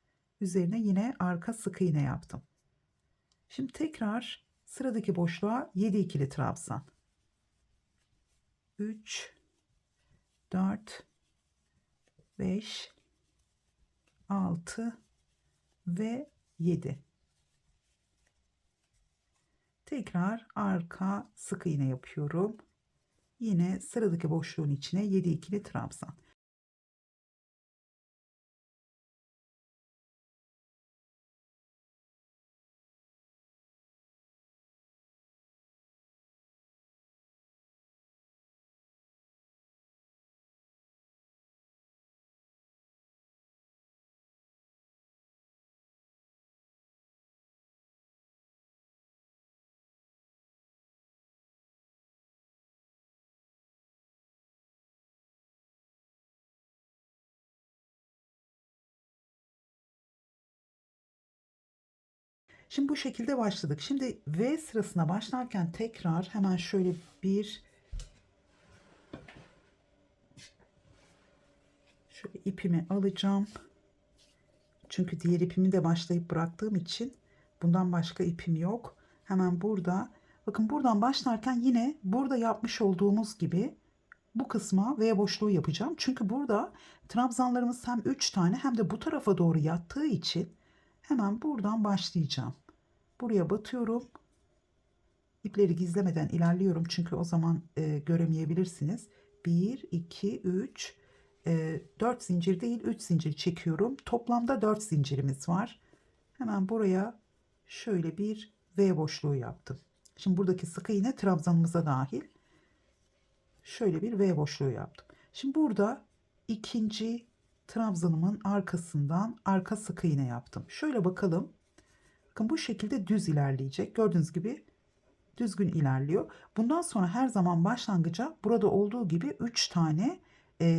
Speaker 1: üzerine yine arka sık iğne yaptım. Şimdi tekrar sıradaki boşluğa 7 ikili trabzan. 3, 4, 5, 6 ve 7. Tekrar arka sık iğne yapıyorum. Yine sıradaki boşluğun içine 7 ikili trabzan. Şimdi bu şekilde başladık. Şimdi V sırasına başlarken tekrar hemen şöyle şöyle ipimi alacağım. Çünkü diğer ipimi de başlayıp bıraktığım için bundan başka ipim yok. Hemen burada, bakın buradan başlarken yine burada yapmış olduğumuz gibi bu kısma V boşluğu yapacağım. Çünkü burada trabzanlarımız hem 3 tane hem de bu tarafa doğru yattığı için hemen buradan başlayacağım. Buraya batıyorum. İpleri gizlemeden ilerliyorum çünkü o zaman göremeyebilirsiniz. 1, 2, 3, 4 zincir değil 3 zincir çekiyorum. Toplamda 4 zincirimiz var. Hemen buraya şöyle bir V boşluğu yaptım. Şimdi buradaki sık iğne trabzanımıza dahil. Şöyle bir V boşluğu yaptım. Şimdi burada ikinci trabzanımın arkasından arka sık iğne yaptım. Şöyle bakalım. Bakın bu şekilde düz ilerleyecek. Gördüğünüz gibi düzgün ilerliyor. Bundan sonra her zaman başlangıca burada olduğu gibi 3 tane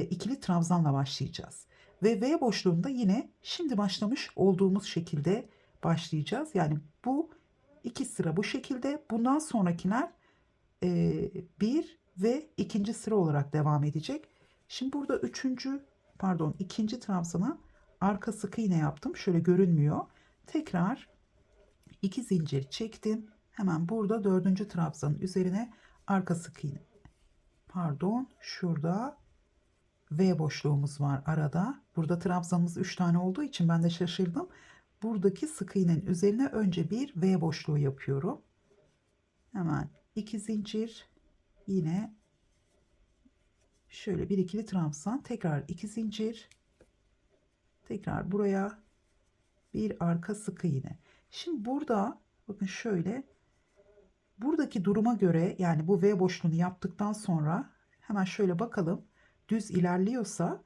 Speaker 1: ikili trabzanla başlayacağız. Ve V boşluğunda yine şimdi başlamış olduğumuz şekilde başlayacağız. Yani bu iki sıra bu şekilde. Bundan sonrakiler bir ve ikinci sıra olarak devam edecek. Şimdi burada ikinci trabzana arka sık iğne yaptım. Şöyle görünmüyor. Tekrar 2 zincir çektim. Hemen burada dördüncü trabzanın üzerine arka sık iğne. Şurada V boşluğumuz var arada. Burada trabzanımız 3 tane olduğu için ben de şaşırdım. Buradaki sık iğnenin üzerine önce bir V boşluğu yapıyorum. Hemen 2 zincir, yine şöyle bir ikili trabzan, tekrar 2 zincir, tekrar buraya bir arka sık iğne. Şimdi burada bakın şöyle, buradaki duruma göre, yani bu V boşluğunu yaptıktan sonra hemen şöyle bakalım, düz ilerliyorsa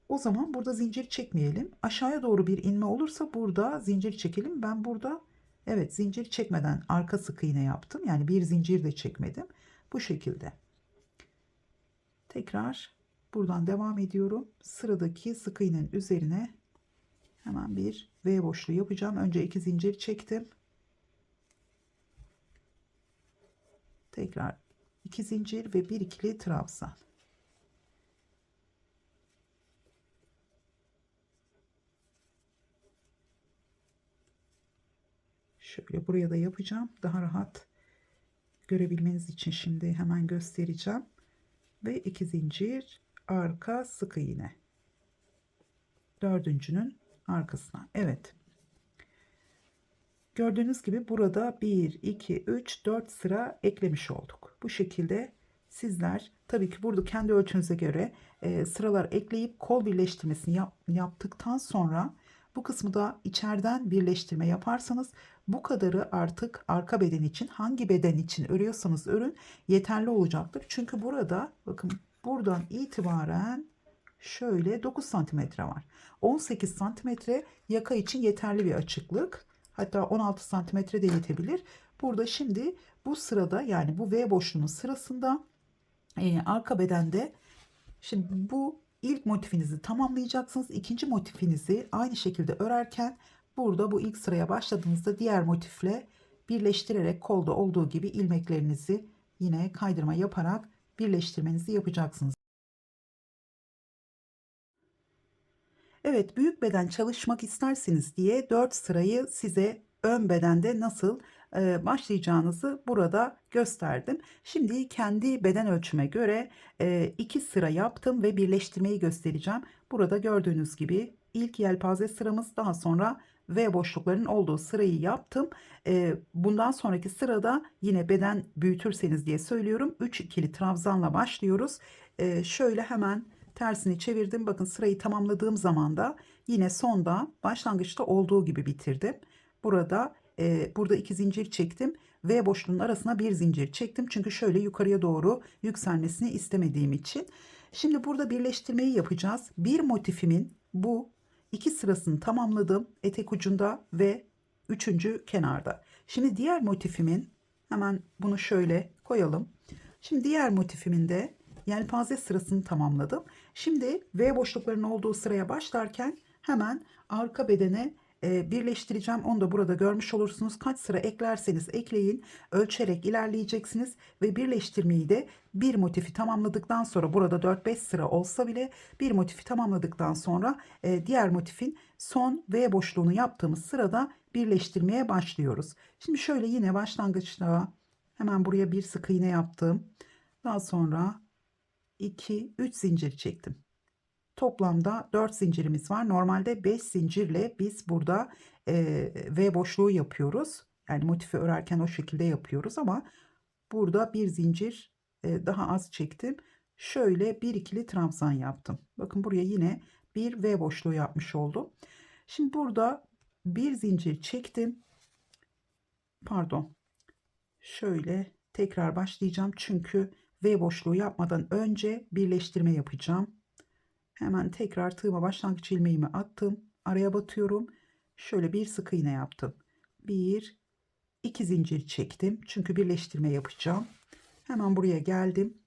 Speaker 1: o zaman burada zincir çekmeyelim. Aşağıya doğru bir inme olursa burada zincir çekelim. Ben burada evet zincir çekmeden arka sık iğne yaptım. Yani bir zincir de çekmedim. Bu şekilde. Tekrar buradan devam ediyorum. Sıradaki sık iğnenin üzerine hemen bir V boşluğu yapacağım. Önce 2 zincir çektim. Tekrar 2 zincir ve bir ikili trabzan. Şöyle buraya da yapacağım. Daha rahat görebilmeniz için şimdi hemen göstereceğim. Ve 2 zincir, arka sık iğne. Dördüncünün arkasına. Evet. Gördüğünüz gibi burada 1, 2, 3, 4 sıra eklemiş olduk. Bu şekilde sizler tabii ki burada kendi ölçünüze göre sıralar ekleyip kol birleştirmesini yaptıktan sonra bu kısmı da içeriden birleştirme yaparsanız bu kadarı artık arka beden için, hangi beden için örüyorsanız örün, yeterli olacaktır. Çünkü burada bakın, buradan itibaren şöyle 9 santimetre var. 18 santimetre yaka için yeterli bir açıklık. Hatta 16 santimetre de yetebilir. Burada şimdi bu sırada, yani bu V boşluğunun sırasında arka bedende, şimdi bu ilk motifinizi tamamlayacaksınız. İkinci motifinizi aynı şekilde örerken burada bu ilk sıraya başladığınızda diğer motifle birleştirerek kolda olduğu gibi ilmeklerinizi yine kaydırma yaparak birleştirmenizi yapacaksınız. Evet, büyük beden çalışmak isterseniz diye 4 sırayı size ön bedende nasıl başlayacağınızı burada gösterdim. Şimdi kendi beden ölçüme göre 2 sıra yaptım ve birleştirmeyi göstereceğim. Burada gördüğünüz gibi ilk yelpaze sıramız, daha sonra V boşluklarının olduğu sırayı yaptım. Bundan sonraki sırada yine beden büyütürseniz diye söylüyorum. 3 ikili trabzanla başlıyoruz. Şöyle hemen tersini çevirdim. Bakın, sırayı tamamladığım zaman da yine sonda başlangıçta olduğu gibi bitirdim. Burada 2 zincir çektim. V boşluğunun arasına bir zincir çektim. Çünkü şöyle yukarıya doğru yükselmesini istemediğim için. Şimdi burada birleştirmeyi yapacağız. Bir motifimin bu 2 sırasını tamamladım. Etek ucunda ve 3. kenarda. Şimdi diğer motifimin, hemen bunu şöyle koyalım. Şimdi diğer motifimin de yelpaze sırasını tamamladım. Şimdi V boşluklarının olduğu sıraya başlarken hemen arka bedene birleştireceğim. Onu da burada görmüş olursunuz. Kaç sıra eklerseniz ekleyin, ölçerek ilerleyeceksiniz ve birleştirmeyi de bir motifi tamamladıktan sonra, burada 4-5 sıra olsa bile bir motifi tamamladıktan sonra diğer motifin son V boşluğunu yaptığımız sırada birleştirmeye başlıyoruz. Şimdi şöyle yine başlangıçta hemen buraya bir sık iğne yaptım. Daha sonra 2, 3 zincir çektim. Toplamda 4 zincirimiz var. Normalde 5 zincirle biz burada V boşluğu yapıyoruz. Yani motifi örerken o şekilde yapıyoruz ama burada bir zincir daha az çektim. Şöyle bir ikili trabzan yaptım. Bakın, buraya yine bir V boşluğu yapmış oldum. Şimdi burada bir zincir çektim. Pardon. Şöyle tekrar başlayacağım. Çünkü V boşluğu yapmadan önce birleştirme yapacağım. Hemen tekrar tığıma başlangıç ilmeğimi attım. Araya batıyorum. Şöyle bir sık iğne yaptım. 1, 2 zincir çektim. Çünkü birleştirme yapacağım. Hemen buraya geldim.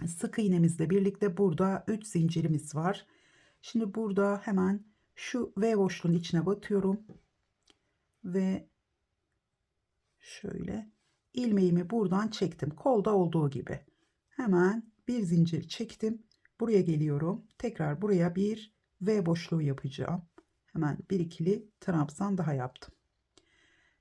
Speaker 1: Sık iğnemizle birlikte burada 3 zincirimiz var. Şimdi burada hemen şu V boşluğun içine batıyorum. Ve şöyle ilmeğimi buradan çektim. Kolda olduğu gibi. Hemen bir zincir çektim. Buraya geliyorum. Tekrar buraya bir V boşluğu yapacağım. Hemen bir ikili trabzan daha yaptım.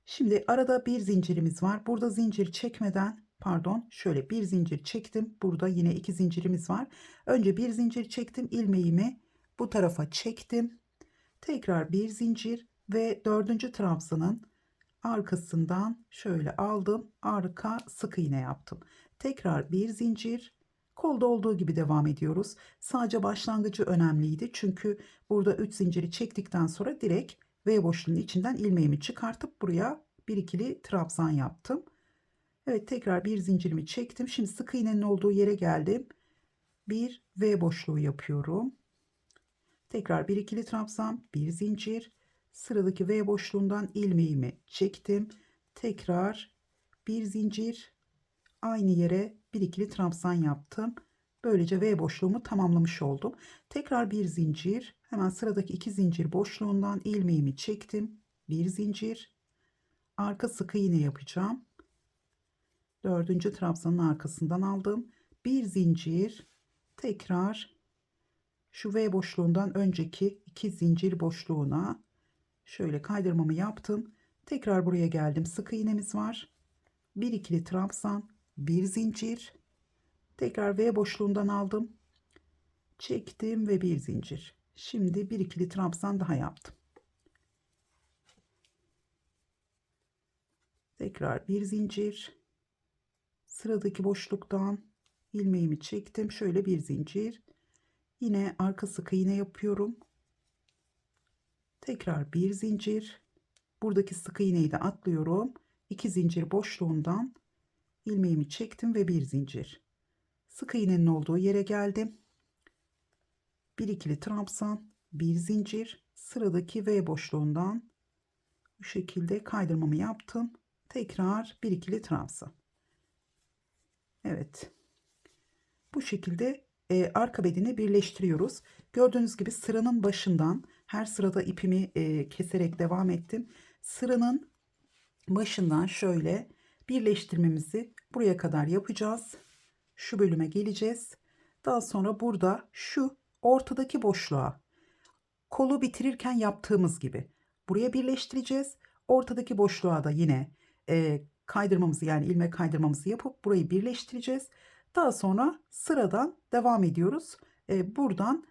Speaker 1: Şimdi arada bir zincirimiz var. Burada zincir çekmeden, pardon, şöyle bir zincir çektim. Burada yine 2 zincirimiz var. Önce bir zincir çektim. İlmeğimi bu tarafa çektim. Tekrar bir zincir ve 4. trabzanın arkasından şöyle aldım, arka sık iğne yaptım. Tekrar bir zincir, kolda olduğu gibi devam ediyoruz. Sadece başlangıcı önemliydi çünkü burada 3 zinciri çektikten sonra direkt V boşluğunun içinden ilmeğimi çıkartıp buraya bir ikili trabzan yaptım. Evet, tekrar bir zincirimi çektim. Şimdi sık iğnenin olduğu yere geldim. Bir V boşluğu yapıyorum. Tekrar bir ikili trabzan, bir zincir, sıradaki V boşluğundan ilmeğimi çektim. Tekrar bir zincir, aynı yere bir ikili trabzan yaptım. Böylece V boşluğumu tamamlamış oldum. Tekrar bir zincir, hemen sıradaki 2 zincir boşluğundan ilmeğimi çektim. Bir zincir, arka sık iğne yapacağım. 4. trabzanın arkasından aldım. Bir zincir, tekrar şu V boşluğundan önceki 2 zincir boşluğuna şöyle kaydırmamı yaptım. Tekrar buraya geldim. Sık iğnemiz var. Bir ikili trabzan, bir zincir. Tekrar V boşluğundan aldım. Çektim ve bir zincir. Şimdi bir ikili trabzan daha yaptım. tekrar bir zincir, sıradaki boşluktan ilmeğimi çektim, şöyle bir zincir, yine arka sık iğne yapıyorum, tekrar bir zincir, buradaki sık iğneyi de atlıyorum, 2 zincir boşluğundan ilmeğimi çektim ve bir zincir, sık iğnenin olduğu yere geldim, bir ikili trabzan, bir zincir, sıradaki V boşluğundan bu şekilde kaydırmamı yaptım, tekrar bir ikili trabzan. Evet, bu şekilde arka bedeni birleştiriyoruz. Gördüğünüz gibi sıranın başından her sırada ipimi keserek devam ettim. Sıranın başından şöyle birleştirmemizi buraya kadar yapacağız. Şu bölüme geleceğiz. Daha sonra burada şu ortadaki boşluğa kolu bitirirken yaptığımız gibi buraya birleştireceğiz. Ortadaki boşluğa da yine kaydırmamızı, yani ilmek kaydırmamızı yapıp burayı birleştireceğiz. Daha sonra sıradan devam ediyoruz. Buradan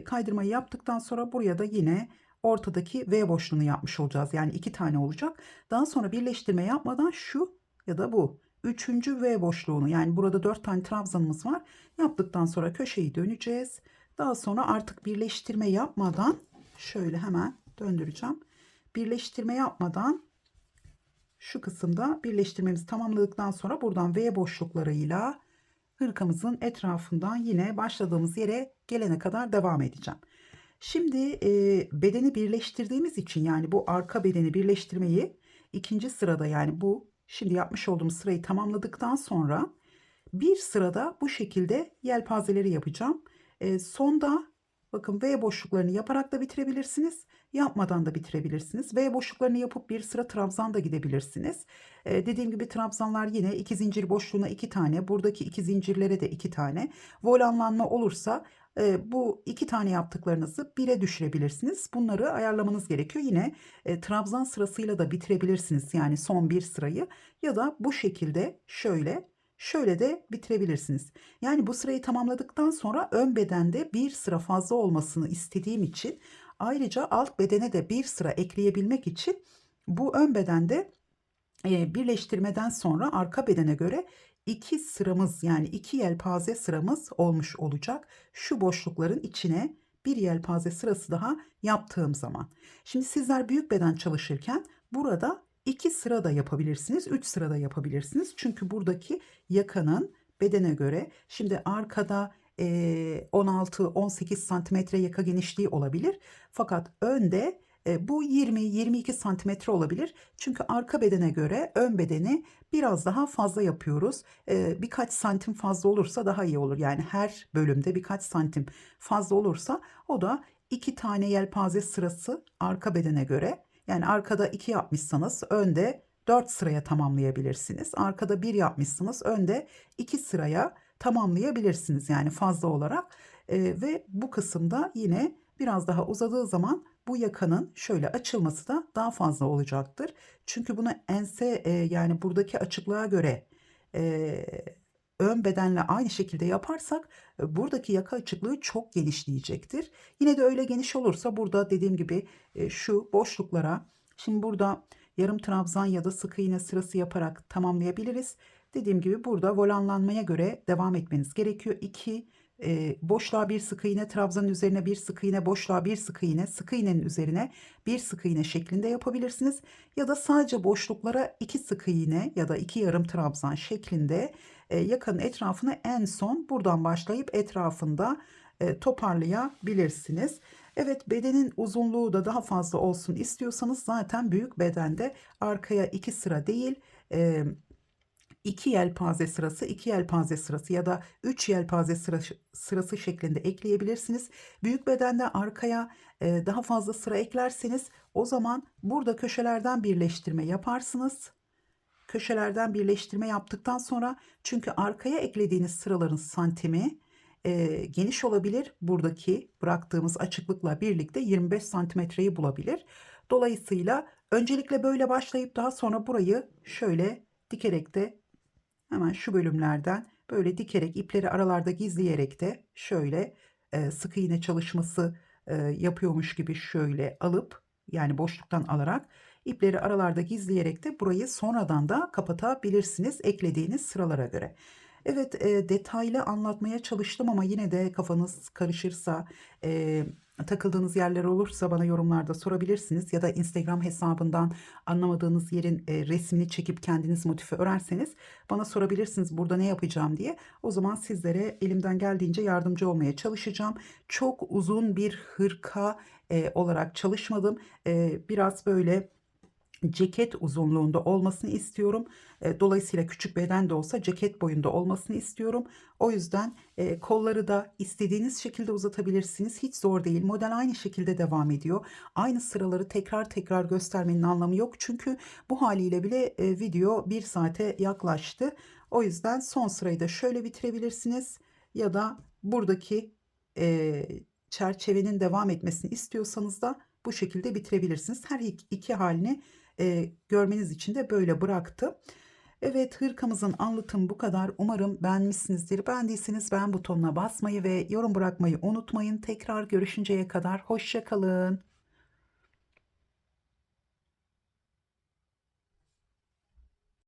Speaker 1: kaydırmayı yaptıktan sonra buraya da yine ortadaki V boşluğunu yapmış olacağız. Yani 2 tane olacak. Daha sonra birleştirme yapmadan şu ya da bu üçüncü V boşluğunu, yani burada 4 tane trabzanımız var. Yaptıktan sonra köşeyi döneceğiz. Daha sonra artık birleştirme yapmadan şöyle hemen döndüreceğim. Birleştirme yapmadan şu kısımda birleştirmemizi tamamladıktan sonra buradan V boşluklarıyla hırkamızın etrafından yine başladığımız yere gelene kadar devam edeceğim. Şimdi bedeni birleştirdiğimiz için, yani bu arka bedeni birleştirmeyi ikinci sırada, yani bu şimdi yapmış olduğum sırayı tamamladıktan sonra bir sırada bu şekilde yelpazeleri yapacağım. Sonda bakın V boşluklarını yaparak da bitirebilirsiniz. Yapmadan da bitirebilirsiniz. V boşluklarını yapıp bir sıra trabzan da gidebilirsiniz. Dediğim gibi trabzanlar yine 2 zincir boşluğuna 2 tane. Buradaki 2 zincirlere de 2 tane. Volanlanma olursa bu 2 tane yaptıklarınızı 1'e düşürebilirsiniz. Bunları ayarlamanız gerekiyor. Yine trabzan sırasıyla da bitirebilirsiniz. Yani son bir sırayı, ya da bu şekilde şöyle de bitirebilirsiniz. Yani bu sırayı tamamladıktan sonra ön bedende bir sıra fazla olmasını istediğim için, ayrıca alt bedene de bir sıra ekleyebilmek için bu ön bedende birleştirmeden sonra arka bedene göre 2 sıramız, yani 2 yelpaze sıramız olmuş olacak. Şu boşlukların içine bir yelpaze sırası daha yaptığım zaman. Şimdi sizler büyük beden çalışırken burada 2 sıra da yapabilirsiniz, 3 sıra da yapabilirsiniz. Çünkü buradaki yakanın bedene göre, şimdi arkada 16-18 santimetre yaka genişliği olabilir. Fakat önde bu 20-22 santimetre olabilir. Çünkü arka bedene göre ön bedeni biraz daha fazla yapıyoruz. Birkaç santim fazla olursa daha iyi olur. Yani her bölümde birkaç santim fazla olursa o da 2 tane yelpaze sırası arka bedene göre. Yani arkada 2 yapmışsanız önde 4 sıraya tamamlayabilirsiniz. Arkada 1 yapmışsınız, önde 2 sıraya tamamlayabilirsiniz, yani fazla olarak. Ve bu kısımda yine biraz daha uzadığı zaman bu yakanın şöyle açılması da daha fazla olacaktır. Çünkü bunu ense yani buradaki açıklığa göre e, ön bedenle aynı şekilde yaparsak buradaki yaka açıklığı çok genişleyecektir. Yine de öyle geniş olursa burada dediğim gibi şu boşluklara, şimdi burada yarım trabzan ya da sık iğne sırası yaparak tamamlayabiliriz. Dediğim gibi burada volanlanmaya göre devam etmeniz gerekiyor. 2 boşluğa bir sık iğne, trabzanın üzerine bir sık iğne, boşluğa bir sık iğne, sık iğnenin üzerine bir sık iğne şeklinde yapabilirsiniz. Ya da sadece boşluklara 2 sık iğne ya da 2 yarım trabzan şeklinde yakanın etrafını en son buradan başlayıp etrafında toparlayabilirsiniz. Evet, bedenin uzunluğu da daha fazla olsun istiyorsanız zaten büyük bedende arkaya 2 sıra değil, 2 yelpaze sırası, 2 yelpaze sırası ya da 3 yelpaze sırası şeklinde ekleyebilirsiniz. Büyük bedende arkaya daha fazla sıra eklerseniz o zaman burada köşelerden birleştirme yaparsınız. Köşelerden birleştirme yaptıktan sonra, çünkü arkaya eklediğiniz sıraların santimi geniş olabilir. Buradaki bıraktığımız açıklıkla birlikte 25 santimetreyi bulabilir. Dolayısıyla öncelikle böyle başlayıp daha sonra burayı şöyle dikerek de, hemen şu bölümlerden böyle dikerek, ipleri aralarda gizleyerek de şöyle sık iğne çalışması yapıyormuş gibi şöyle alıp, yani boşluktan alarak İpleri aralarda gizleyerek de burayı sonradan da kapatabilirsiniz eklediğiniz sıralara göre. Evet, detaylı anlatmaya çalıştım ama yine de kafanız karışırsa, takıldığınız yerler olursa bana yorumlarda sorabilirsiniz ya da Instagram hesabından anlamadığınız yerin resmini çekip kendiniz motifi örerseniz bana sorabilirsiniz burada ne yapacağım diye. O zaman sizlere elimden geldiğince yardımcı olmaya çalışacağım. Çok uzun bir hırka olarak çalışmadım. Biraz böyle ceket uzunluğunda olmasını istiyorum. Dolayısıyla küçük beden de olsa ceket boyunda olmasını istiyorum. O yüzden kolları da istediğiniz şekilde uzatabilirsiniz. Hiç zor değil. Model aynı şekilde devam ediyor. Aynı sıraları tekrar tekrar göstermenin anlamı yok. Çünkü bu haliyle bile video 1 saate yaklaştı. O yüzden son sırayı da şöyle bitirebilirsiniz. Ya da buradaki e, çerçevenin devam etmesini istiyorsanız da bu şekilde bitirebilirsiniz. Her iki halini görmeniz için de böyle bıraktım. Evet, hırkamızın anlatımı bu kadar. Umarım beğenmişsinizdir. Beğendiyseniz beğen butonuna basmayı ve yorum bırakmayı unutmayın. Tekrar görüşünceye kadar hoşça kalın.